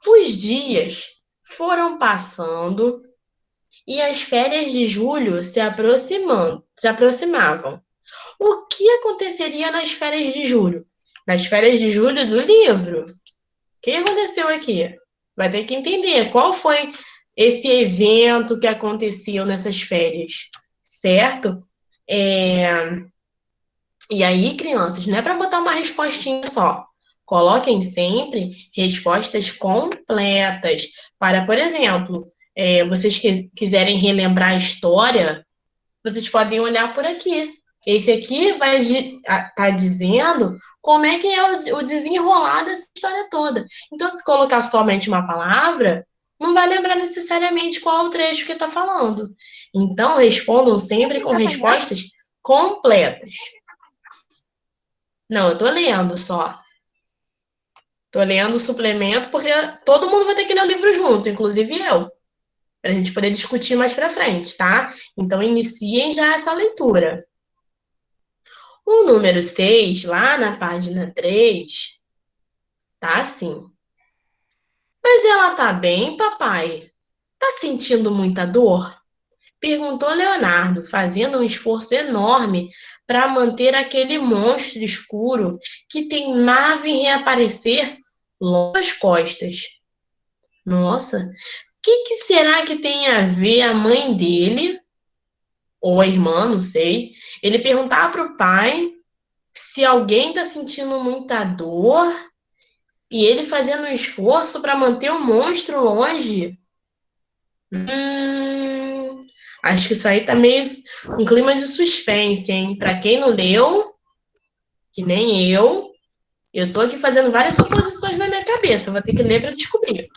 Os dias foram passando e as férias de julho se aproximavam. O que aconteceria nas férias de julho? Nas férias de julho do livro. O que aconteceu aqui? Vai ter que entender qual foi esse evento que aconteceu nessas férias, certo? E aí, crianças, não é para botar uma respostinha só. Coloquem sempre respostas completas. Para, por exemplo, vocês quiserem relembrar a história, vocês podem olhar por aqui. Esse aqui vai estar dizendo como é que é o desenrolar dessa história toda. Então, se colocar somente uma palavra, não vai lembrar necessariamente qual é o trecho que está falando. Então, respondam sempre com respostas completas. Não, eu tô lendo só. Tô lendo o suplemento porque todo mundo vai ter que ler o livro junto, inclusive eu, para a gente poder discutir mais para frente, tá? Então, iniciem já essa leitura. O número 6, lá na página 3, tá assim. Mas ela tá bem, papai? Tá sentindo muita dor? Perguntou Leonardo, fazendo um esforço enorme para manter aquele monstro escuro que teimava em reaparecer logo às costas. Nossa, o que será que tem a ver a mãe dele, ou a irmã, não sei, ele perguntar para o pai se alguém está sentindo muita dor e ele fazendo um esforço para manter o monstro longe? Acho que isso aí tá meio um clima de suspense, hein? Para quem não leu, que nem eu tô aqui fazendo várias suposições na minha cabeça. Vou ter que ler para descobrir.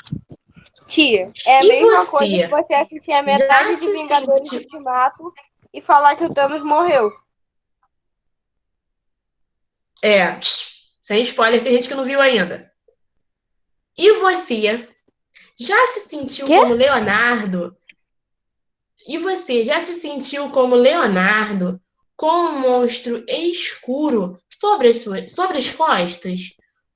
Tia, é a E mesma você? coisa que você assistir a metade de Vingadores Ultimato e falar que o Thanos morreu. Sem spoiler, tem gente que não viu ainda. E você? Já se sentiu como Leonardo? E você já se sentiu como Leonardo, com um monstro escuro sobre as costas?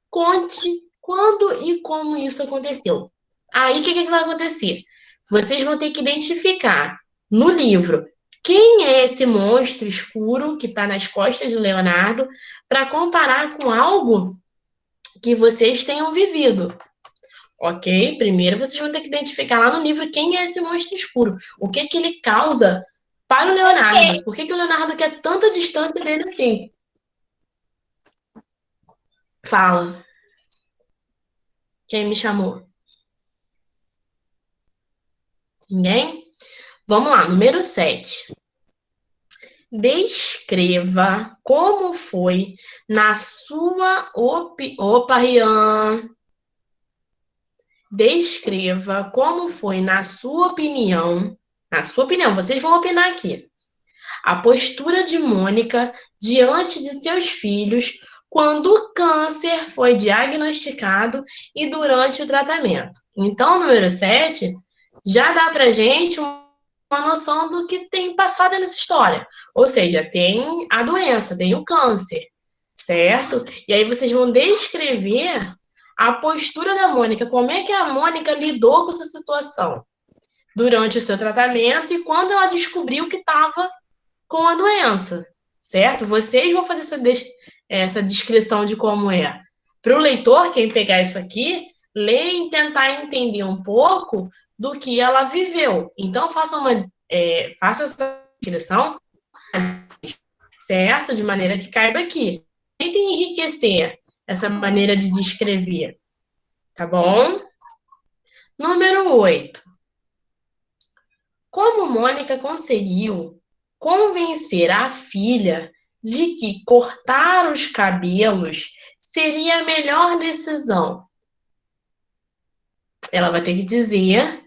Conte quando e como isso aconteceu. Aí, o que vai acontecer? Vocês vão ter que identificar no livro quem é esse monstro escuro que está nas costas de Leonardo para comparar com algo que vocês tenham vivido. Ok? Primeiro vocês vão ter que identificar lá no livro quem é esse monstro escuro. O que ele causa para o Leonardo. Por que o Leonardo quer tanta distância dele assim? Fala. Quem me chamou? Ninguém? Vamos lá, número 7. Descreva como foi na sua Opa, Rian. Descreva como foi na sua opinião, vocês vão opinar aqui, a postura de Mônica diante de seus filhos quando o câncer foi diagnosticado e durante o tratamento. Então, número 7, já dá pra gente uma noção do que tem passado nessa história. Ou seja, tem a doença, tem o câncer, certo? E aí vocês vão descrever a postura da Mônica, como é que a Mônica lidou com essa situação durante o seu tratamento e quando ela descobriu que estava com a doença, certo? Vocês vão fazer essa descrição de como é. Para o leitor, quem pegar isso aqui, ler e tentar entender um pouco do que ela viveu. Então, faça essa descrição, certo? De maneira que caiba aqui. Tentem enriquecer essa maneira de descrever, tá bom? Número 8. Como Mônica conseguiu convencer a filha de que cortar os cabelos seria a melhor decisão? Ela vai ter que dizer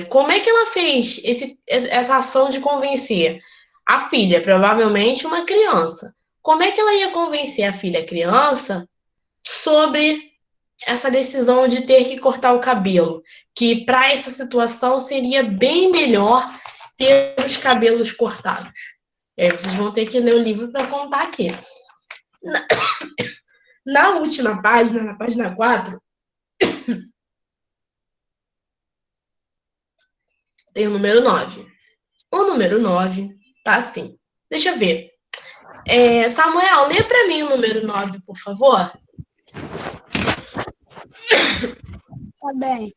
como é que ela fez essa ação de convencer a filha, provavelmente uma criança. Como é que ela ia convencer a filha criança sobre essa decisão de ter que cortar o cabelo? Que para essa situação seria bem melhor ter os cabelos cortados. Vocês vão ter que ler o livro para contar aqui. Na última página, na página 4, tem o número 9. O número 9 tá assim. Deixa eu ver. Samuel, lê para mim o número 9, por favor. Tá bem.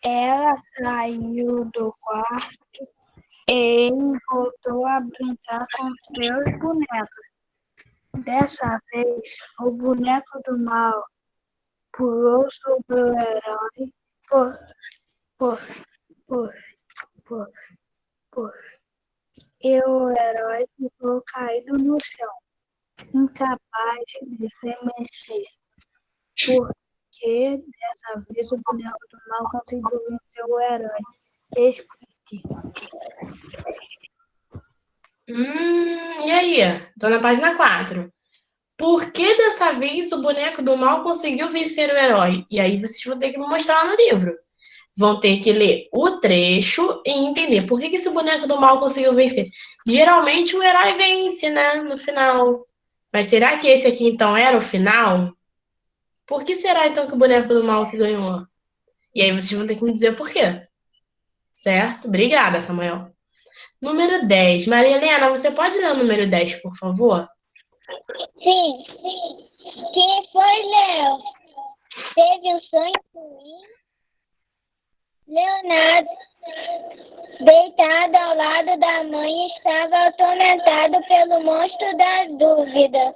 Ela saiu do quarto e voltou a brincar com seus bonecos. Dessa vez, o boneco do mal pulou sobre o herói e o herói ficou caído no chão, incapaz de se mexer. Porque dessa vez o boneco do mal conseguiu vencer o herói. Explique. E aí? Tô na página 4. Por que dessa vez o boneco do mal conseguiu vencer o herói? E aí vocês vão ter que me mostrar no livro. Vão ter que ler o trecho e entender por que esse boneco do mal conseguiu vencer. Geralmente o herói vence, né? No final. Mas será que esse aqui então era o final? Por que será então que o boneco do mal que ganhou? E aí vocês vão ter que me dizer por quê. Certo? Obrigada, Samuel. Número 10. Maria Helena, você pode ler o número 10, por favor? Sim. Quem foi, Léo? Teve um sonho ruim? Leonardo, deitado ao lado da mãe, estava atormentado pelo monstro da dúvida.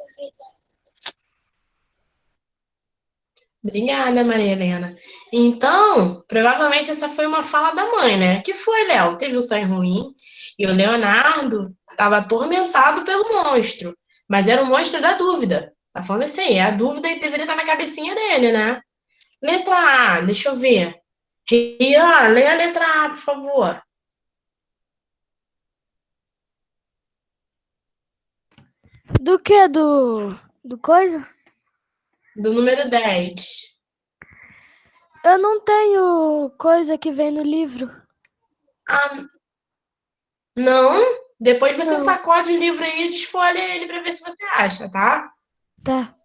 Obrigada, Maria Helena. Então, provavelmente essa foi uma fala da mãe, né? Que foi, Léo? Teve um sonho ruim e o Leonardo estava atormentado pelo monstro. Mas era o monstro da dúvida. Tá falando isso aí, a dúvida deveria estar na cabecinha dele, né? Letra A, deixa eu ver. Rian, lê a letra A, por favor. Do que? Do coisa? Do número 10. Eu não tenho coisa que vem no livro. Ah, não? Depois você Não. sacode o livro aí e desfolha ele para ver se você acha, tá? Tá.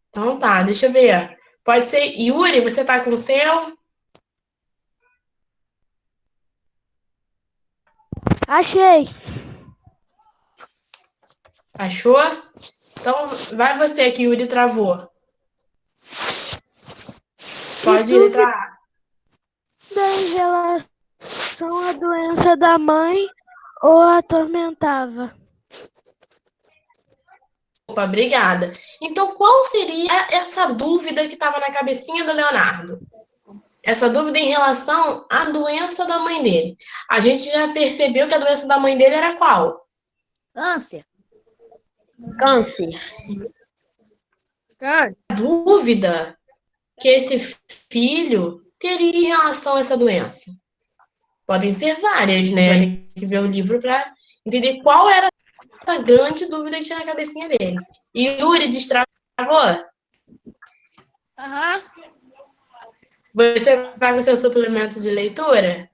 Então tá, deixa eu ver. Pode ser. Yuri, você tá com o seu? Achei. Achou? Então, vai você que Yuri travou. Pode letrar A. Em relação à doença da mãe ou atormentava? Opa, obrigada. Então, qual seria essa dúvida que estava na cabecinha do Leonardo? Essa dúvida em relação à doença da mãe dele. A gente já percebeu que a doença da mãe dele era qual? Câncer. A dúvida que esse filho teria em relação a essa doença. Podem ser várias, né? A gente vai ter que ver o livro para entender qual era essa grande dúvida que tinha na cabecinha dele. E Yuri, destravou? Aham. Você tá com seu suplemento de leitura?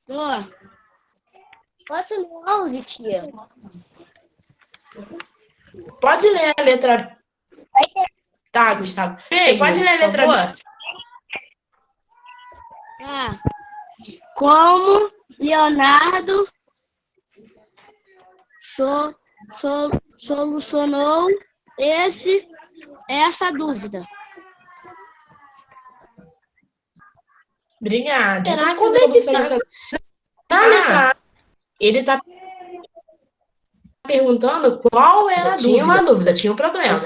Tô. Posso ler 11, tia? Pode ler a letra. Tá, Gustavo. Você pode ler a letra B? Tá. Como Leonardo solucionou essa dúvida? Obrigada. Como é que tá? Na letra A, ele tá perguntando qual era a dúvida. Tinha uma dúvida, tinha um problema.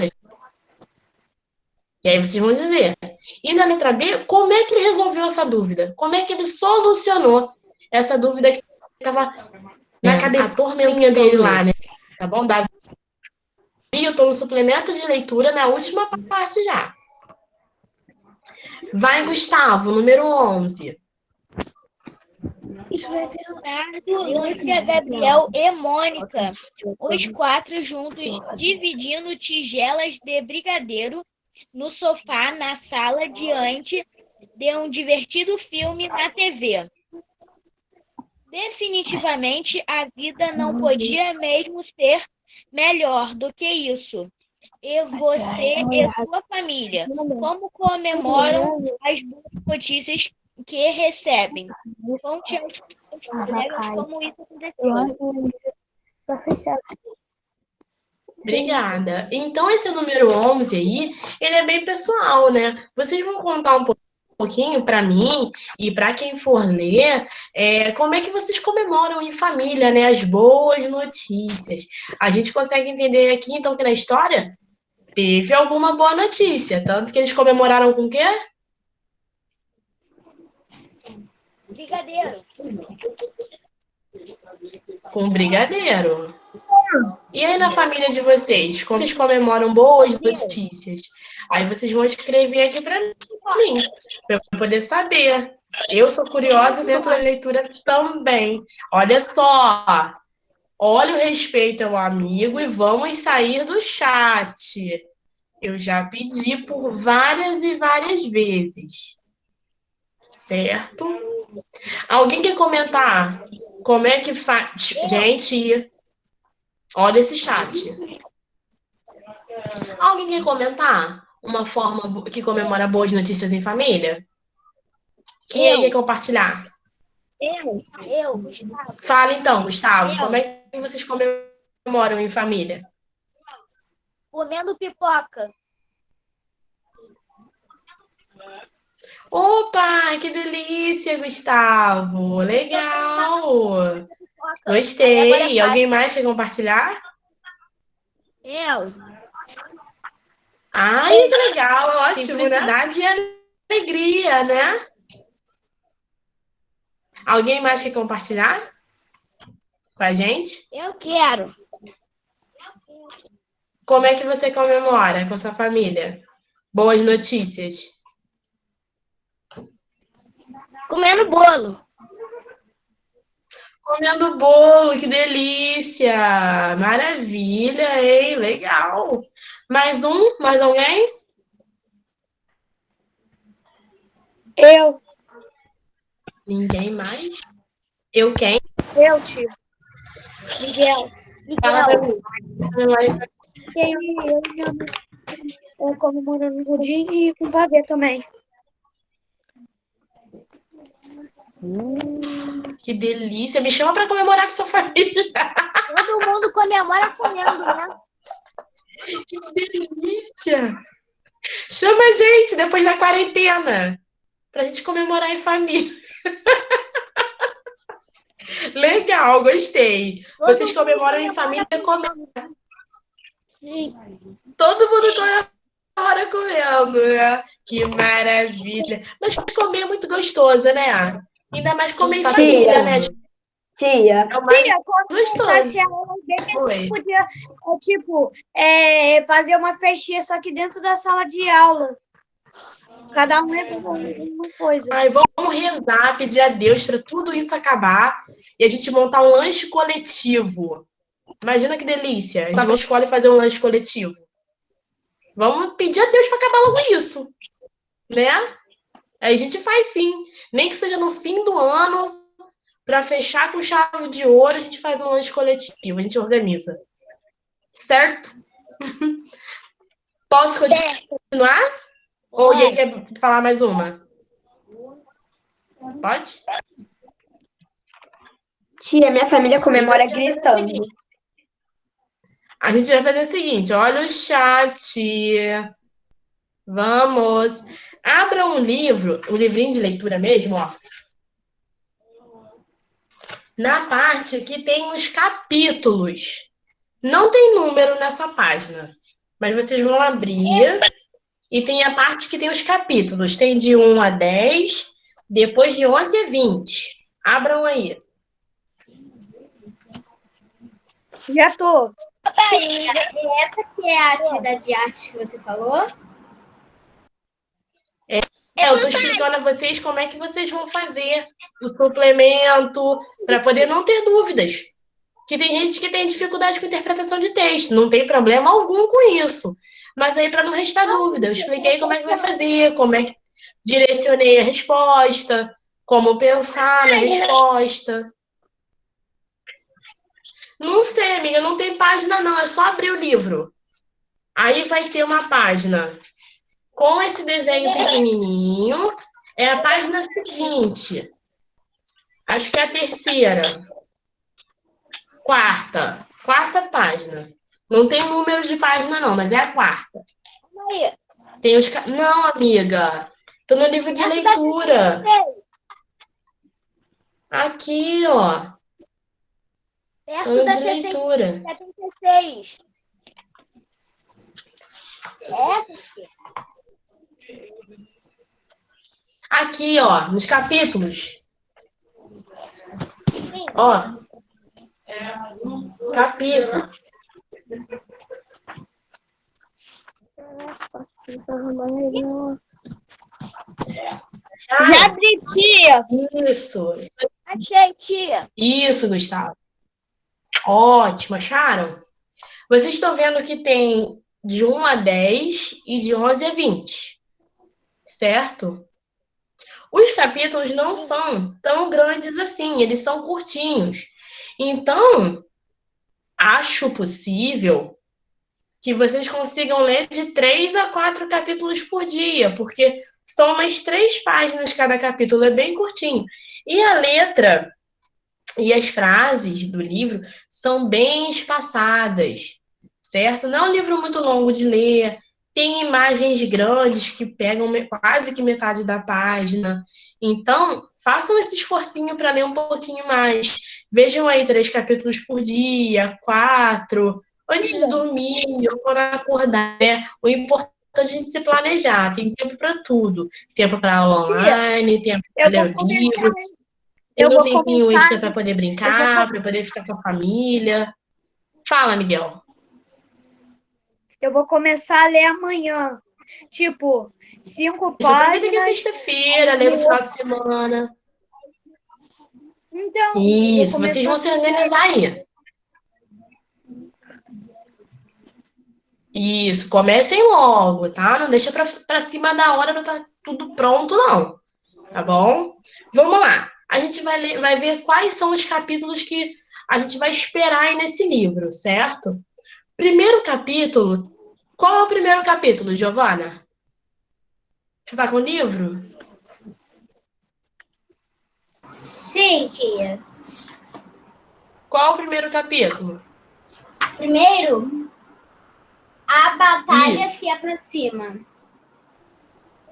E aí vocês vão dizer. E na letra B, como é que ele resolveu essa dúvida? Como é que ele solucionou essa dúvida que estava na cabeça, a tormentinha dele lá, né? Tá bom? Davi, eu tô no suplemento de leitura na última parte já. Vai, Gustavo, número 11. Leonardo, Lúcia, Gabriel e Mônica, os 4 juntos, dividindo tigelas de brigadeiro no sofá na sala diante de um divertido filme na TV. Definitivamente, a vida não podia mesmo ser melhor do que isso. E você e sua família, como comemoram as boas notícias que recebem? Conte aos colegas como isso aconteceu. Obrigada. Então, esse número 11 aí, ele é bem pessoal, né? Vocês vão contar um pouquinho para mim e para quem for ler, como é que vocês comemoram em família, né? As boas notícias. A gente consegue entender aqui, então, que na história teve alguma boa notícia. Tanto que eles comemoraram com o quê? Brigadeiro. Com brigadeiro. E aí na família de vocês, como vocês comemoram boas notícias? Aí vocês vão escrever aqui para mim, para eu poder saber. Eu sou curiosa dentro da leitura também. Olha só. Olha o respeito ao amigo e vamos sair do chat. Eu já pedi por várias e várias vezes. Certo? Alguém quer comentar? Como é que faz? Gente, olha esse chat. Alguém quer comentar uma forma que comemora boas notícias em família? Quem aí quer compartilhar? Eu, Gustavo. Fala então, Gustavo. Como é que vocês comemoram em família? Comendo pipoca. Opa, que delícia, Gustavo. Legal. Gostei. Alguém mais quer compartilhar? Eu. Ai, que legal. Ótimo, simplicidade e alegria, né? Alguém mais quer compartilhar com a gente? Eu quero. Como é que você comemora com sua família? Boas notícias. Comendo bolo. Comendo bolo, que delícia! Maravilha, hein? Legal. Mais um? Mais alguém? Eu. Ninguém mais? Eu quem? Eu, tio. Miguel. Fala pra mim. Eu comemorando o dia e com pavê também. Que delícia. Me chama para comemorar com sua família. Todo mundo comemora comendo, né? Que delícia. Chama a gente depois da quarentena pra gente comemorar em família. Legal, gostei. Vocês comemoram em família comendo. Sim. Todo mundo comemora comendo, né? Que maravilha. Mas comer é muito gostoso, né? Ainda mais comer em família, né? Tia, É o mais Quando gostoso. começasse a aula dele, Foi. podia, fazer uma festinha só que dentro da sala de aula. Cada um leva uma coisa. Ai, vamos rezar, pedir a Deus para tudo isso acabar e a gente montar um lanche coletivo. Imagina que delícia. A gente vai escolher fazer um lanche coletivo. Vamos pedir a Deus para acabar logo isso, né? Aí a gente faz sim. Nem que seja no fim do ano, para fechar com chave de ouro, a gente faz um lanche coletivo, a gente organiza. Certo? Posso continuar? Ou alguém quer falar mais uma? Pode? tia, minha família comemora gritando. A gente vai fazer o seguinte, olha o chat. Vamos. Abra um livro, um livrinho de leitura mesmo, ó. Na parte que tem os capítulos. Não tem número nessa página, mas vocês vão abrir e tem a parte que tem os capítulos. Tem de 1 a 10, depois de 11 a 20. Abram aí. Já tô. Essa que é a atividade de arte que você falou? Eu tô explicando a vocês como é que vocês vão fazer o suplemento para poder não ter dúvidas. Que tem gente que tem dificuldade com interpretação de texto, não tem problema algum com isso. Mas aí, para não restar dúvida, eu expliquei como é que vai fazer, como é que direcionei a resposta, como pensar na resposta. Não sei, amiga, não tem página não, é só abrir o livro. Aí vai ter uma página com esse desenho pequenininho, é a página seguinte. Acho que é a terceira. Quarta página. Não tem número de página não, mas é a quarta. Tem os... Não, amiga. Tô no livro de leitura. Aqui, ó. Tô no Perto da de leitura. 76. Essa aqui. Aqui, ó, nos capítulos. Ó. Capítulo. Já abri, tia. Isso. Achei, tia. Isso, Gustavo. Ótimo, acharam? Vocês estão vendo que tem de 1 a 10 e de 11 a 20, certo? Os capítulos não são tão grandes assim, eles são curtinhos. Então, acho possível que vocês consigam ler de 3 a 4 capítulos por dia, porque são umas 3 páginas cada capítulo, é bem curtinho. E a letra e as frases do livro são bem espaçadas, certo? Não é um livro muito longo de ler, tem imagens grandes que pegam quase que metade da página. Então, façam esse esforcinho para ler um pouquinho mais. Vejam aí 3 capítulos por dia, 4, antes de dormir, ou quando acordar. Né? O importante é a gente se planejar. Tem tempo para tudo. Tempo para aula online, tempo para ler o livro. Tem um tempinho extra para poder brincar, para poder ficar com a família. Fala, Miguel. Eu vou começar a ler amanhã. Tipo, 5 Isso aproveita páginas. que é sexta-feira, ler no final de semana. Então, Isso, vocês vão se organizar aí. Isso, comecem logo, tá? Não deixa pra cima da hora pra estar tudo pronto, não. Tá bom? Vamos lá. A gente vai ver quais são os capítulos que a gente vai esperar aí nesse livro, certo? Primeiro capítulo Qual é o primeiro capítulo, Giovana? Você tá com o livro? Sim, tia. Qual é o primeiro capítulo? Primeiro, a batalha Isso. se aproxima.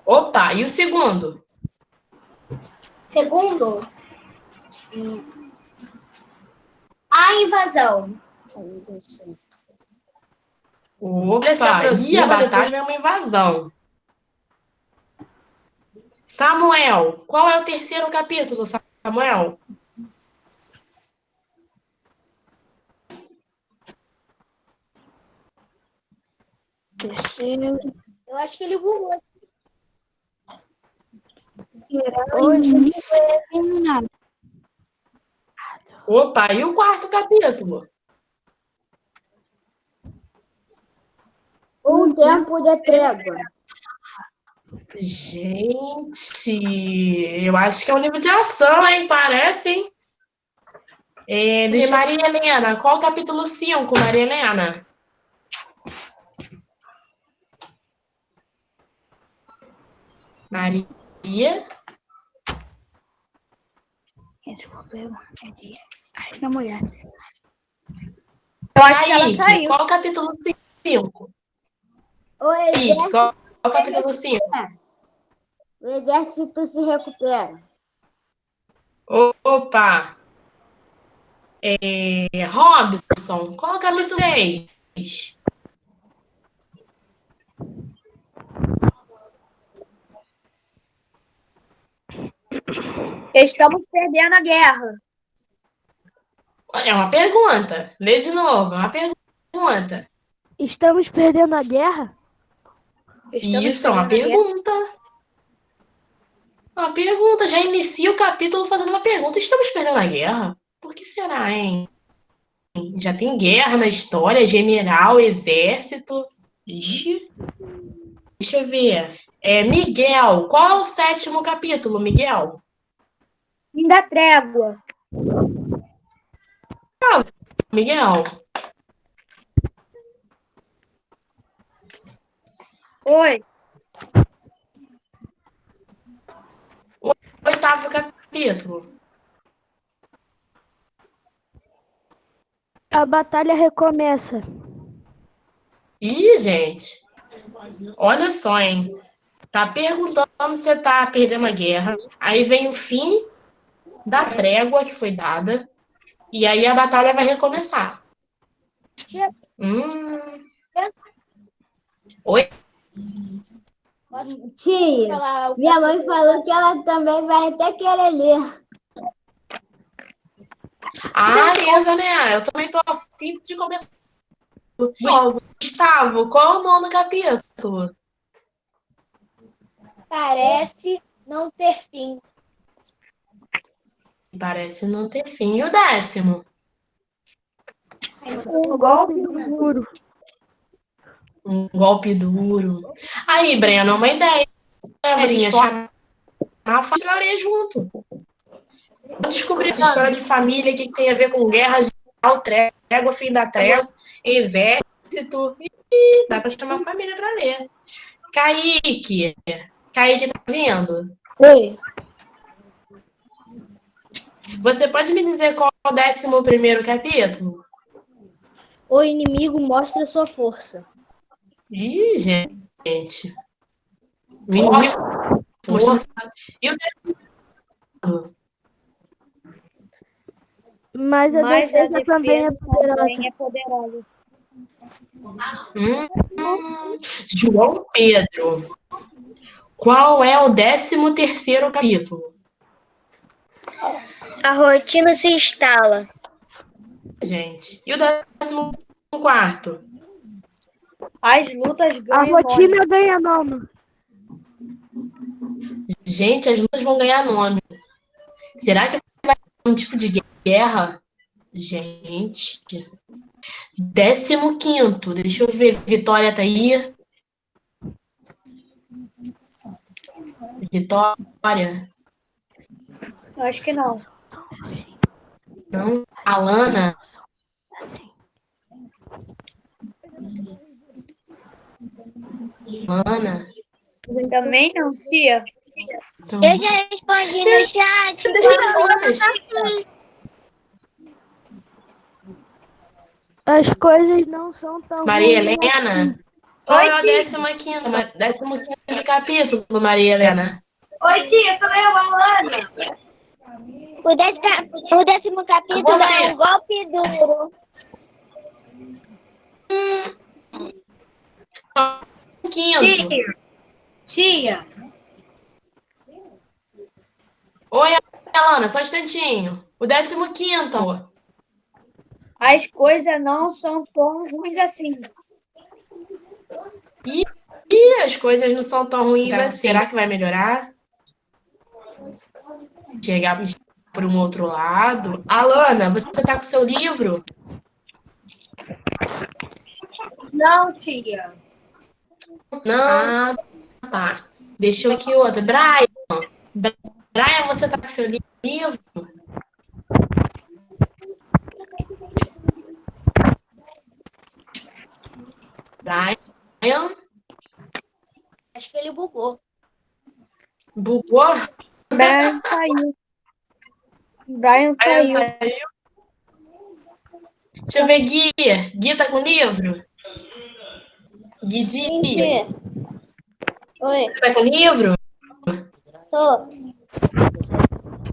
Opa, e o segundo? Segundo, a invasão. Opa, se aproxima, a batalha vem uma invasão. Samuel, qual é o terceiro capítulo, Samuel? Terceiro. Eu acho que ele burlou. Hoje ele foi eliminado. Opa, e o quarto capítulo? Um tempo de trégua. Gente, eu acho que é um livro de ação, hein? Parece, hein? De Maria Helena, qual o capítulo 5, Maria Helena? Maria? Ai, namorada. Eu acho que ela Kaique, saiu. qual o capítulo 5? O Kaique, exército, qual o capítulo 5? o exército se recupera. Opa! Robson, qual o capítulo 6? Estamos perdendo a guerra. É uma pergunta. Lê de novo, é uma pergunta. Estamos perdendo a guerra? Isso, é uma pergunta. Uma pergunta. Já inicia o capítulo fazendo uma pergunta. Estamos perdendo a guerra? Por que será, hein? Já tem guerra na história, general, exército. Ixi. Deixa eu ver. Miguel, qual é o 7º capítulo, Miguel? Fim da trégua. Miguel, Oi. 8º capítulo. A batalha recomeça. Ih, gente. Olha só, hein? Tá perguntando se você tá perdendo a guerra. Aí vem o fim da trégua que foi dada. E aí a batalha vai recomeçar. Oi? Tia, minha mãe falou que ela também vai até querer ler. Beleza, né? Eu também tô a fim de começar. Gustavo, qual é o 9º capítulo? Parece não ter fim. Parece não ter fim. E o 10º? Um golpe duro. Um golpe duro. Aí, Breno, uma ideia. Brenozinha, chamar a família pra ler junto. Vamos descobrir essa história de família, o que tem a ver com guerra, geral, trégua, fim da trégua, exército. E dá pra chamar a família pra ler. Kaique, tá vendo? Oi. Você pode me dizer qual é o 11º capítulo? O inimigo mostra sua força. Ih, gente. Mostra força. E o 10º? Mas a defesa também é poderosa. João Pedro. Qual é o 13º capítulo? A rotina se instala. Gente. E o 14º? As lutas A ganham rotina ganha nome. Gente, as lutas vão ganhar nome. Será que vai ter um tipo de guerra? Gente. 15º. Deixa eu ver. Vitória tá aí. Vitória. Eu acho que não. Não. Alana. Ana. Também não, tia. Então, Eu já respondi no chat. deixa As coisas não são tão Maria ruins Helena. Qual é o 15º capítulo, Maria Helena? Oi, tia, sou eu, Alana. O 10º capítulo Você. é um golpe duro. 15º. Tia. Oi, Alana, só um instantinho. O 15º, amor. As coisas não são tão ruins assim. Ih, as coisas não são tão ruins assim. Será que vai melhorar? Chegar para um outro lado. Alana, você tá com seu livro? Não, tia. Não. Ah, tá. Deixa eu aqui outro. Brian, você tá com seu livro? Brian? Acho que ele bugou. Bugou? Brian saiu. Brian saiu. Deixa eu ver, Gui. Gui tá com livro? Gui. Oi, Tá com livro? tô.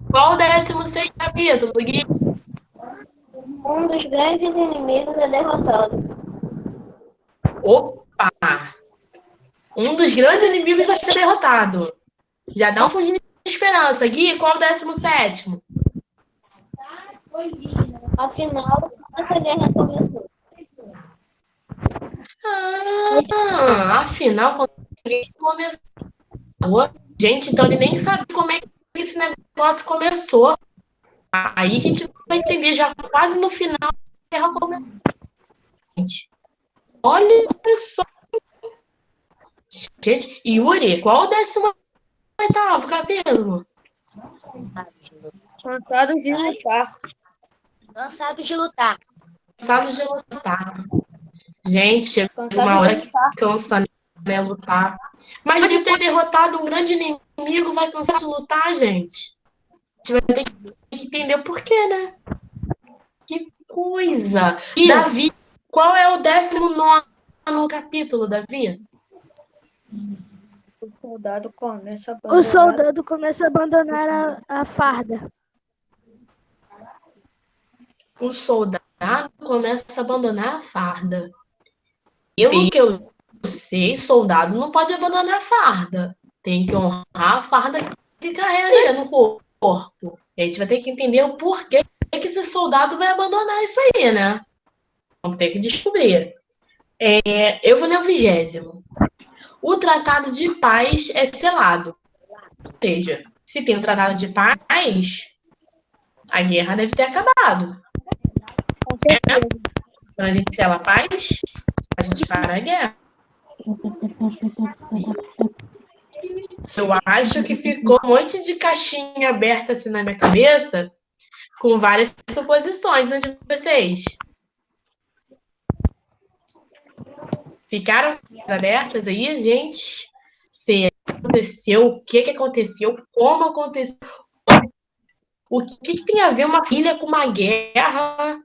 Qual o 16º capítulo, Gui? Um dos grandes inimigos é derrotado. Opa! Um dos grandes inimigos vai ser derrotado. Já dá um fundinho de esperança. Gui, qual o 17º? Afinal, essa guerra começou. Afinal, quando ele começou. Gente, então ele nem sabe como é que esse negócio começou. Aí que a gente vai entender já quase no final a guerra começou. Gente, olha só. Gente, Yuri, qual o 18º capítulo? Cansados de lutar. Cansados de lutar. Cansados de lutar. Gente, chegou uma hora que cansa, né, lutar. Mas de ter derrotado um grande inimigo vai cansar de lutar, gente. A gente vai ter que entender o porquê, né? Que coisa. E Davi, qual é o 19º capítulo, Davi? O soldado começa a abandonar a farda. O soldado começa a abandonar a farda. Pelo que eu sei, soldado não pode abandonar a farda. Tem que honrar a farda que carrega no corpo. E a gente vai ter que entender o porquê que esse soldado vai abandonar isso aí, né? Vamos ter que descobrir. Eu vou ler o 20º. O tratado de paz é selado. Ou seja, se tem um tratado de paz, a guerra deve ter acabado. Com certeza. Quando a gente sela a paz, a gente para a guerra. Eu acho que ficou um monte de caixinha aberta assim na minha cabeça, com várias suposições de vocês. Ficaram abertas aí, gente? Se aconteceu, o que aconteceu, como aconteceu, o que tem a ver uma família com uma guerra,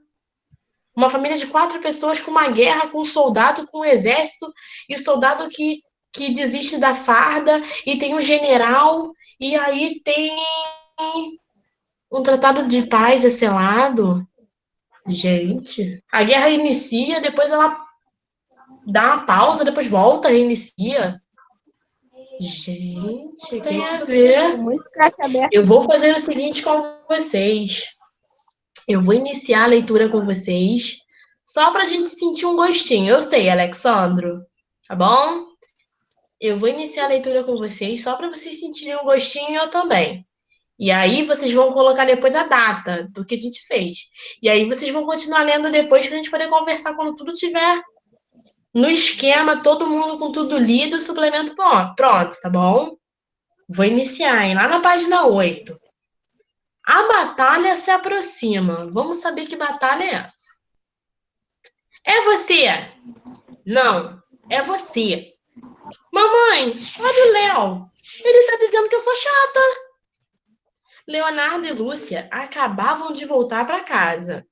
uma família de 4 pessoas com uma guerra, com um soldado, com um exército, e o soldado que desiste da farda, e tem um general, e aí tem um tratado de paz selado. Gente, a guerra inicia, depois ela dá uma pausa, depois volta, reinicia. Gente, tem a ver. Eu vou fazer o seguinte com vocês. Eu vou iniciar a leitura com vocês, só pra gente sentir um gostinho. Eu sei, Alexandro, tá bom? Eu vou iniciar a leitura com vocês, só pra vocês sentirem um gostinho e eu também. E aí vocês vão colocar depois a data do que a gente fez. E aí vocês vão continuar lendo depois pra gente poder conversar quando tudo tiver no esquema, todo mundo com tudo lido, suplemento pronto, tá bom? Vou iniciar, hein? Lá na página 8. A batalha se aproxima. Vamos saber que batalha é essa. É você? Não, é você. Mamãe, olha o Léo. Ele tá dizendo que eu sou chata. Leonardo e Lúcia acabavam de voltar para casa.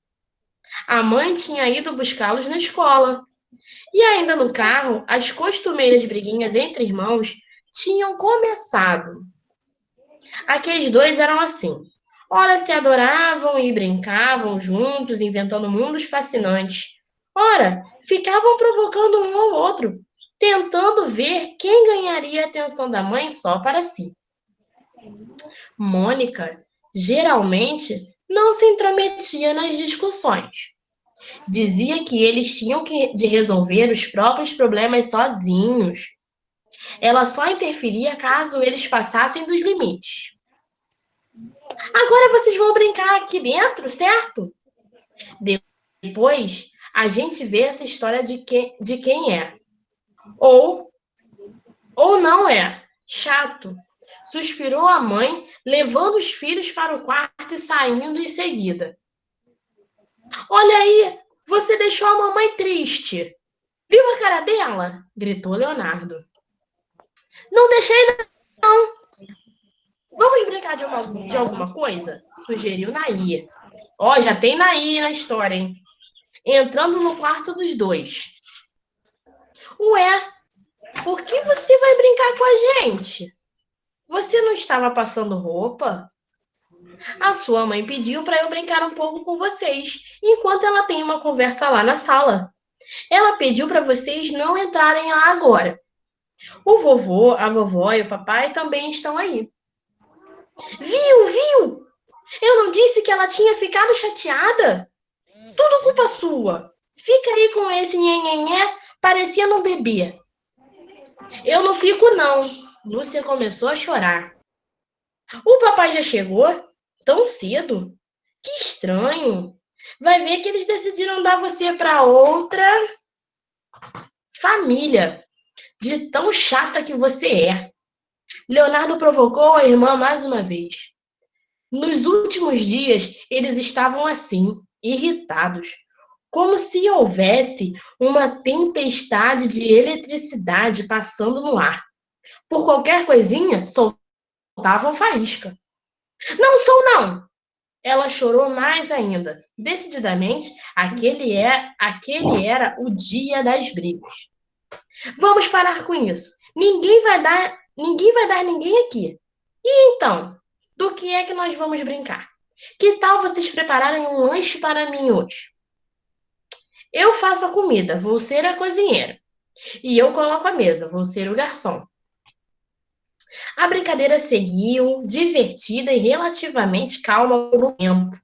A mãe tinha ido buscá-los na escola. E ainda no carro, as costumeiras briguinhas entre irmãos tinham começado. Aqueles dois eram assim. Ora se adoravam e brincavam juntos, inventando mundos fascinantes. Ora, ficavam provocando um ao outro, tentando ver quem ganharia a atenção da mãe só para si. Mônica, geralmente, não se intrometia nas discussões. Dizia que eles tinham de resolver os próprios problemas sozinhos. Ela só interferia caso eles passassem dos limites. Agora vocês vão brincar aqui dentro, certo? Depois, a gente vê essa história de quem é. Ou não é. Chato. Suspirou a mãe, levando os filhos para o quarto e saindo em seguida. Olha aí, você deixou a mamãe triste. Viu a cara dela? Gritou Leonardo. Não deixei, não. Vamos brincar de alguma coisa? Sugeriu Nair. Ó, já tem Nair na história, hein? Entrando no quarto dos dois. Ué, por que você vai brincar com a gente? Você não estava passando roupa? A sua mãe pediu para eu brincar um pouco com vocês, enquanto ela tem uma conversa lá na sala. Ela pediu para vocês não entrarem lá agora. O vovô, a vovó e o papai também estão aí. Viu? Eu não disse que ela tinha ficado chateada? Tudo culpa sua. Fica aí com esse nhenhenhé parecendo um bebê. Eu não fico, não. Lúcia começou a chorar. O papai já chegou? Tão cedo? Que estranho. Vai ver que eles decidiram dar você para outra família. De tão chata que você é. Leonardo provocou a irmã mais uma vez. Nos últimos dias, eles estavam assim, irritados, como se houvesse uma tempestade de eletricidade passando no ar. Por qualquer coisinha, soltavam faísca. Não sou, não! Ela chorou mais ainda. Decididamente, aquele era o dia das brigas. Vamos parar com isso. Ninguém vai dar ninguém aqui. E então, do que é que nós vamos brincar? Que tal vocês prepararem um lanche para mim hoje? Eu faço a comida, vou ser a cozinheira. E eu coloco a mesa, vou ser o garçom. A brincadeira seguiu, divertida e relativamente calma por um tempo.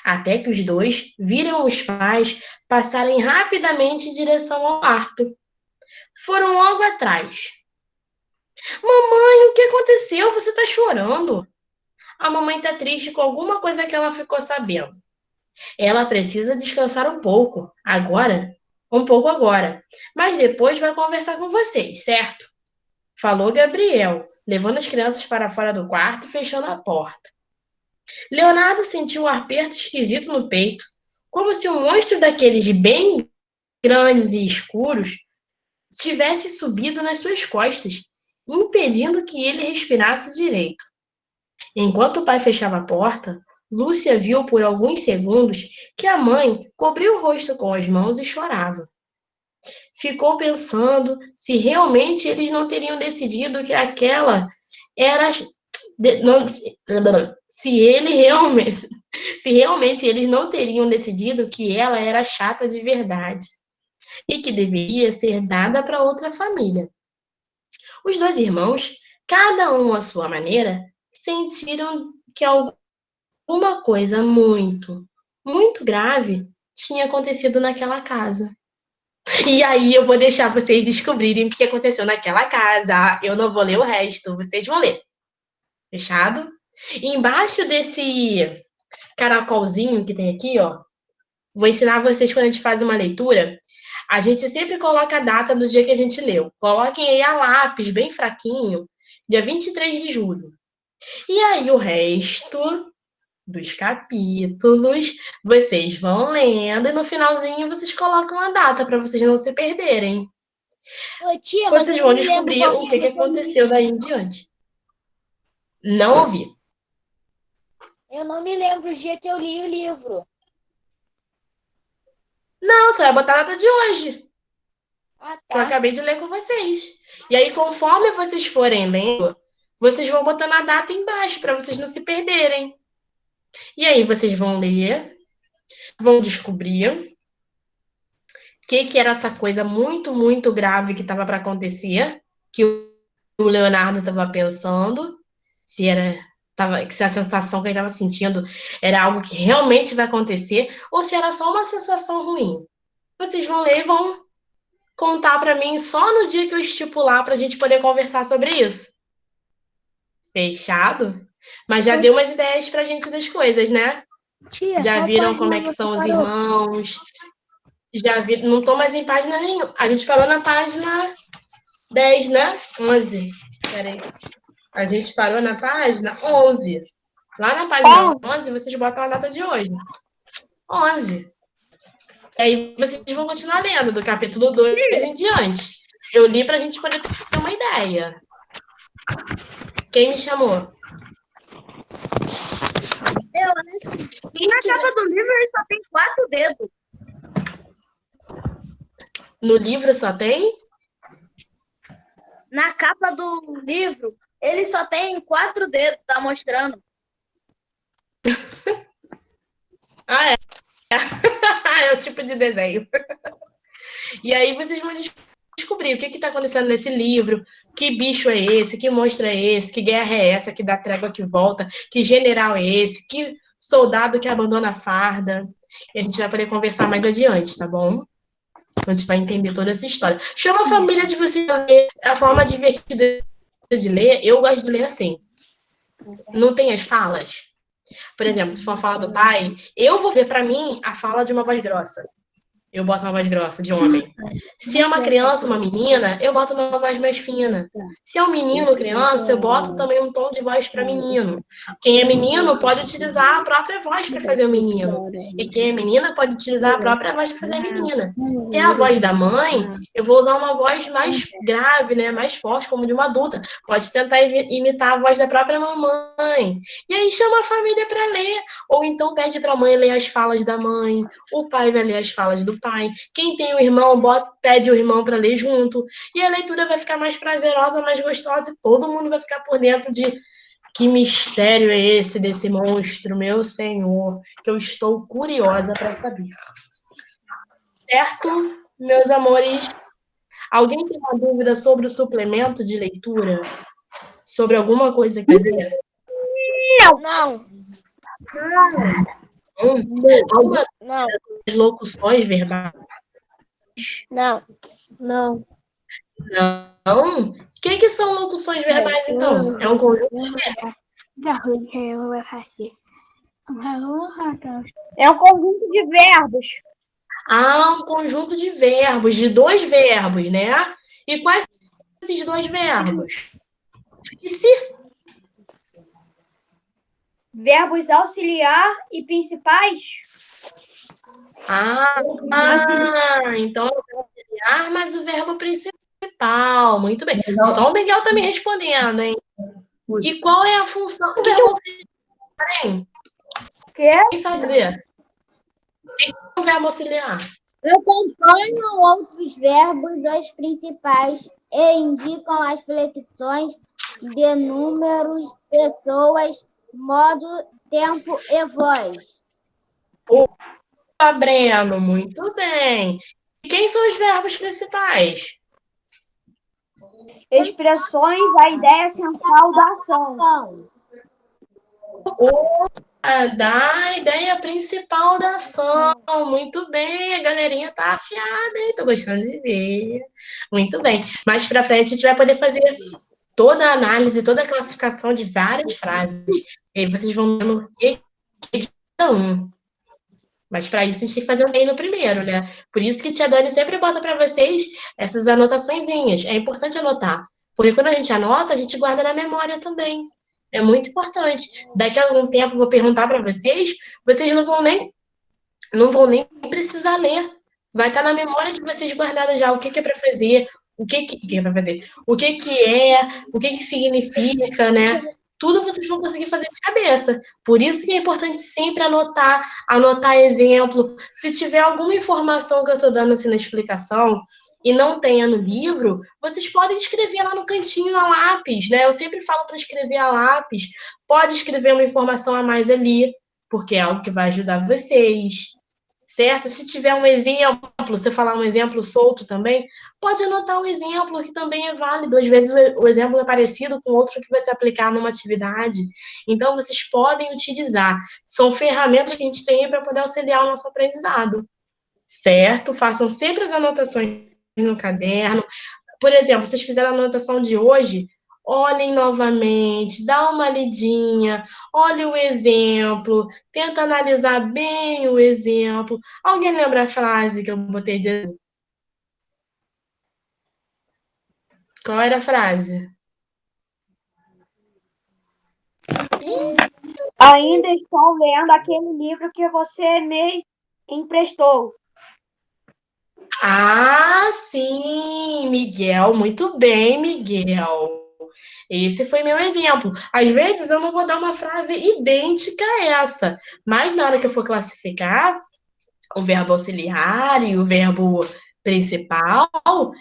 Até que os dois viram os pais passarem rapidamente em direção ao quarto. Foram logo atrás. Mamãe, o que aconteceu? Você está chorando? A mamãe está triste com alguma coisa que ela ficou sabendo. Ela precisa descansar um pouco agora, mas depois vai conversar com vocês, certo? Falou Gabriel, levando as crianças para fora do quarto e fechando a porta. Leonardo sentiu um aperto esquisito no peito, como se um monstro daqueles bem grandes e escuros tivesse subido nas suas costas, impedindo que ele respirasse direito. Enquanto o pai fechava a porta, Lúcia viu por alguns segundos que a mãe cobriu o rosto com as mãos e chorava. Ficou pensando se realmente eles não teriam decidido que aquela era... Se realmente eles não teriam decidido que ela era chata de verdade e que deveria ser dada para outra família. Os dois irmãos, cada um à sua maneira, sentiram que alguma coisa muito, muito grave tinha acontecido naquela casa. E aí eu vou deixar vocês descobrirem o que aconteceu naquela casa. Eu não vou ler o resto, vocês vão ler. Fechado? E embaixo desse caracolzinho que tem aqui, ó, vou ensinar vocês quando a gente faz uma leitura. A gente sempre coloca a data do dia que a gente leu. Coloquem aí a lápis, bem fraquinho, dia 23 de julho. E aí o resto dos capítulos, vocês vão lendo e no finalzinho vocês colocam a data para vocês não se perderem. Ô, tia, mas Vocês eu vão não me lembro descobrir qual o que foi. aconteceu daí em diante. Não ouvi. Eu não me lembro o dia que eu li o livro. Não, você vai botar a data de hoje, Ah, que eu tá. acabei de ler com vocês. E aí, conforme vocês forem lendo, vocês vão botando a data embaixo para vocês não se perderem. E aí, vocês vão ler, vão descobrir o que era essa coisa muito, muito grave que estava para acontecer, que o Leonardo estava pensando, se se a sensação que ele estava sentindo era algo que realmente vai acontecer, ou se era só uma sensação ruim. Vocês vão ler e vão contar para mim só no dia que eu estipular para a gente poder conversar sobre isso. Fechado? Mas já deu umas ideias pra gente das coisas, né? Tia, Já qual viram página como é que você são os parou? irmãos? Já vi, não tô mais em página nenhuma. A gente parou na página 10, né? 11. Peraí. A gente parou na página 11. Lá na página 11, vocês botam a data de hoje. 11. E aí vocês vão continuar lendo do capítulo 2 em diante. Eu li pra gente poder ter uma ideia. Quem me chamou? Na capa do livro ele só tem 4 dedos. No livro só tem? Na capa do livro ele só tem 4 dedos, tá mostrando. Ah, é. É o tipo de desenho. E aí vocês vão descobrir o que está acontecendo nesse livro, que bicho é esse, que monstro é esse, que guerra é essa, que dá trégua que volta, que general é esse, que soldado que abandona a farda. E a gente vai poder conversar mais adiante, tá bom? A gente vai entender toda essa história. Chama a família de vocês a ler. A forma divertida de ler, eu gosto de ler assim. Não tem as falas. Por exemplo, se for a fala do pai, eu vou ver para mim a fala de uma voz grossa. Eu boto uma voz grossa de homem. Se é uma criança, uma menina, eu boto uma voz mais fina. Se é um menino, criança, eu boto também um tom de voz para menino. Quem é menino pode utilizar a própria voz para fazer o menino. E quem é menina pode utilizar a própria voz para fazer a menina. Se é a voz da mãe, eu vou usar uma voz mais grave, né, mais forte, como de uma adulta. Pode tentar imitar a voz da própria mamãe. E aí chama a família para ler. Ou então pede para a mãe ler as falas da mãe. O pai vai ler as falas do pai. Quem tem um irmão, pede o irmão para ler junto. E a leitura vai ficar mais prazerosa, mais gostosa, e todo mundo vai ficar por dentro de que mistério é esse desse monstro, meu senhor, que eu estou curiosa para saber. Certo, meus amores? Alguém tem uma dúvida sobre o suplemento de leitura? Sobre alguma coisa que fazer? Não, Algumas não, locuções verbais? não. Não. Não? O que são locuções verbais, então? É um conjunto de É um conjunto de verbos. um conjunto de verbos, de 2 verbos, né? E quais são esses 2 verbos? Esqueci. Verbos auxiliar e principais. Então é o verbo auxiliar, mas o verbo principal. Muito bem. Só o Miguel tá me respondendo, hein? E qual é a função do verbo auxiliar, hein? Quê? Quem sabe dizer? O que é o verbo auxiliar? Acompanham outros verbos os principais e indicam as flexões de números, pessoas, modo, tempo e voz. Breno, muito bem. E quem são os verbos principais? Expressões, a ideia central da ação. Da ideia principal da ação. Muito bem, a galerinha tá afiada, hein? Tô gostando de ver. Muito bem. Mais pra frente a gente vai poder fazer toda a análise, toda a classificação de várias frases. E aí vocês vão vendo o que é de cada um. Mas para isso a gente tem que fazer um treino primeiro, né? Por isso que tia Dani sempre bota para vocês essas anotaçõezinhas. É importante anotar. Porque quando a gente anota, a gente guarda na memória também. É muito importante. Daqui a algum tempo eu vou perguntar para vocês, vocês não vão nem precisar ler. Vai estar na memória de vocês guardada já o que é para fazer, que vai fazer? O que é, o que significa, né? Tudo vocês vão conseguir fazer de cabeça. Por isso que é importante sempre anotar exemplo. Se tiver alguma informação que eu estou dando assim na explicação e não tenha no livro, vocês podem escrever lá no cantinho a lápis, né? Eu sempre falo para escrever a lápis. Pode escrever uma informação a mais ali, porque é algo que vai ajudar vocês, certo? Se tiver um exemplo, você falar um exemplo solto também, pode anotar um exemplo que também é válido. Às vezes o exemplo é parecido com outro que você aplicar numa atividade. Então, vocês podem utilizar. São ferramentas que a gente tem para poder auxiliar o nosso aprendizado, certo? Façam sempre as anotações no caderno. Por exemplo, vocês fizeram a anotação de hoje, olhem novamente, dá uma lidinha, olhe o exemplo, tenta analisar bem o exemplo. Alguém lembra a frase que eu botei de... Qual era a frase? Ainda estou lendo aquele livro que você me emprestou. Ah, sim, Miguel, muito bem, Miguel. Esse foi meu exemplo. Às vezes eu não vou dar uma frase idêntica a essa, mas na hora que eu for classificar o verbo auxiliar e o verbo principal,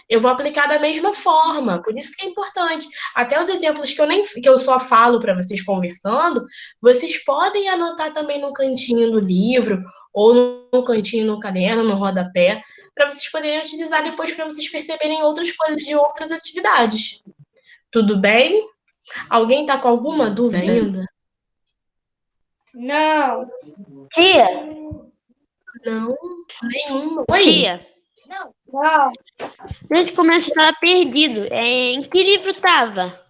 eu vou aplicar da mesma forma. Por isso que é importante. Até os exemplos que eu só falo para vocês conversando, vocês podem anotar também no cantinho do livro ou no cantinho no caderno, no rodapé, para vocês poderem utilizar depois para vocês perceberem outras coisas de outras atividades. Tudo bem? Alguém está com alguma dúvida ainda? Não. Tia, Não, nenhuma. Oi? tia. Não. Desde o começo eu estava perdido. Em que livro estava?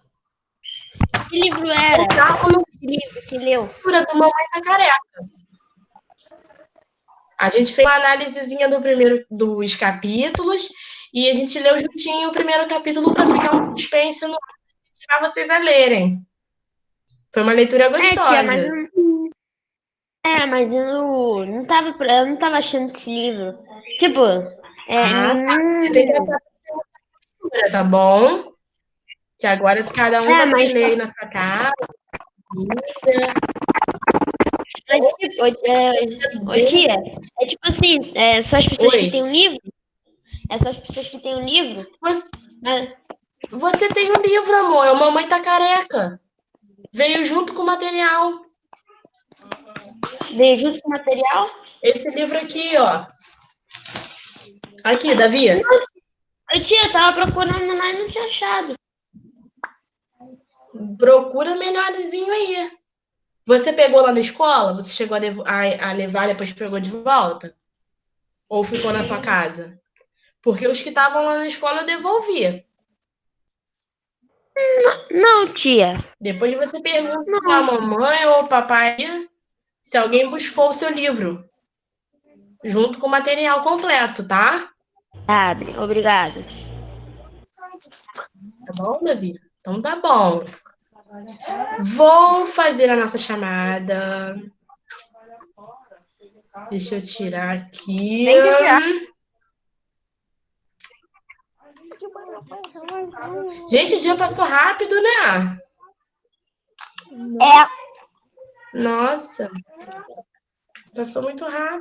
Que livro era? Eu tava no Que livro que leu? leitura do Mamãe tá Careca. A gente fez uma análisezinha dos capítulos e a gente leu juntinho o primeiro capítulo para ficar um suspense no ar para vocês a lerem. Foi uma leitura gostosa. Tia, mas eu não tava achando esse livro. Tipo, Você tem que ler a leitura, tá bom? Que agora cada um vai mas ler aí na sua casa. Tia, é tipo assim, só as pessoas Oi. que têm um livro? É só as pessoas que têm um livro? Você tem um livro, amor. É o Mamãe tá Careca. Veio junto com o material. Veio junto com o material? Esse livro aqui, ó. Aqui, Davi. Tia, eu tava procurando lá e não tinha achado. Procura melhorzinho aí. Você pegou lá na escola? Você chegou a levar e depois pegou de volta? Ou ficou na sua casa? Porque os que estavam lá na escola eu devolvi. Não, tia. Depois você pergunta pra mamãe ou papai se alguém buscou o seu livro. Junto com o material completo, tá? Tá, obrigada. Tá bom, Davi? Então tá bom. Vou fazer a nossa chamada. Deixa eu tirar aqui. Gente, o dia passou rápido, né? É. Nossa. Passou muito rápido.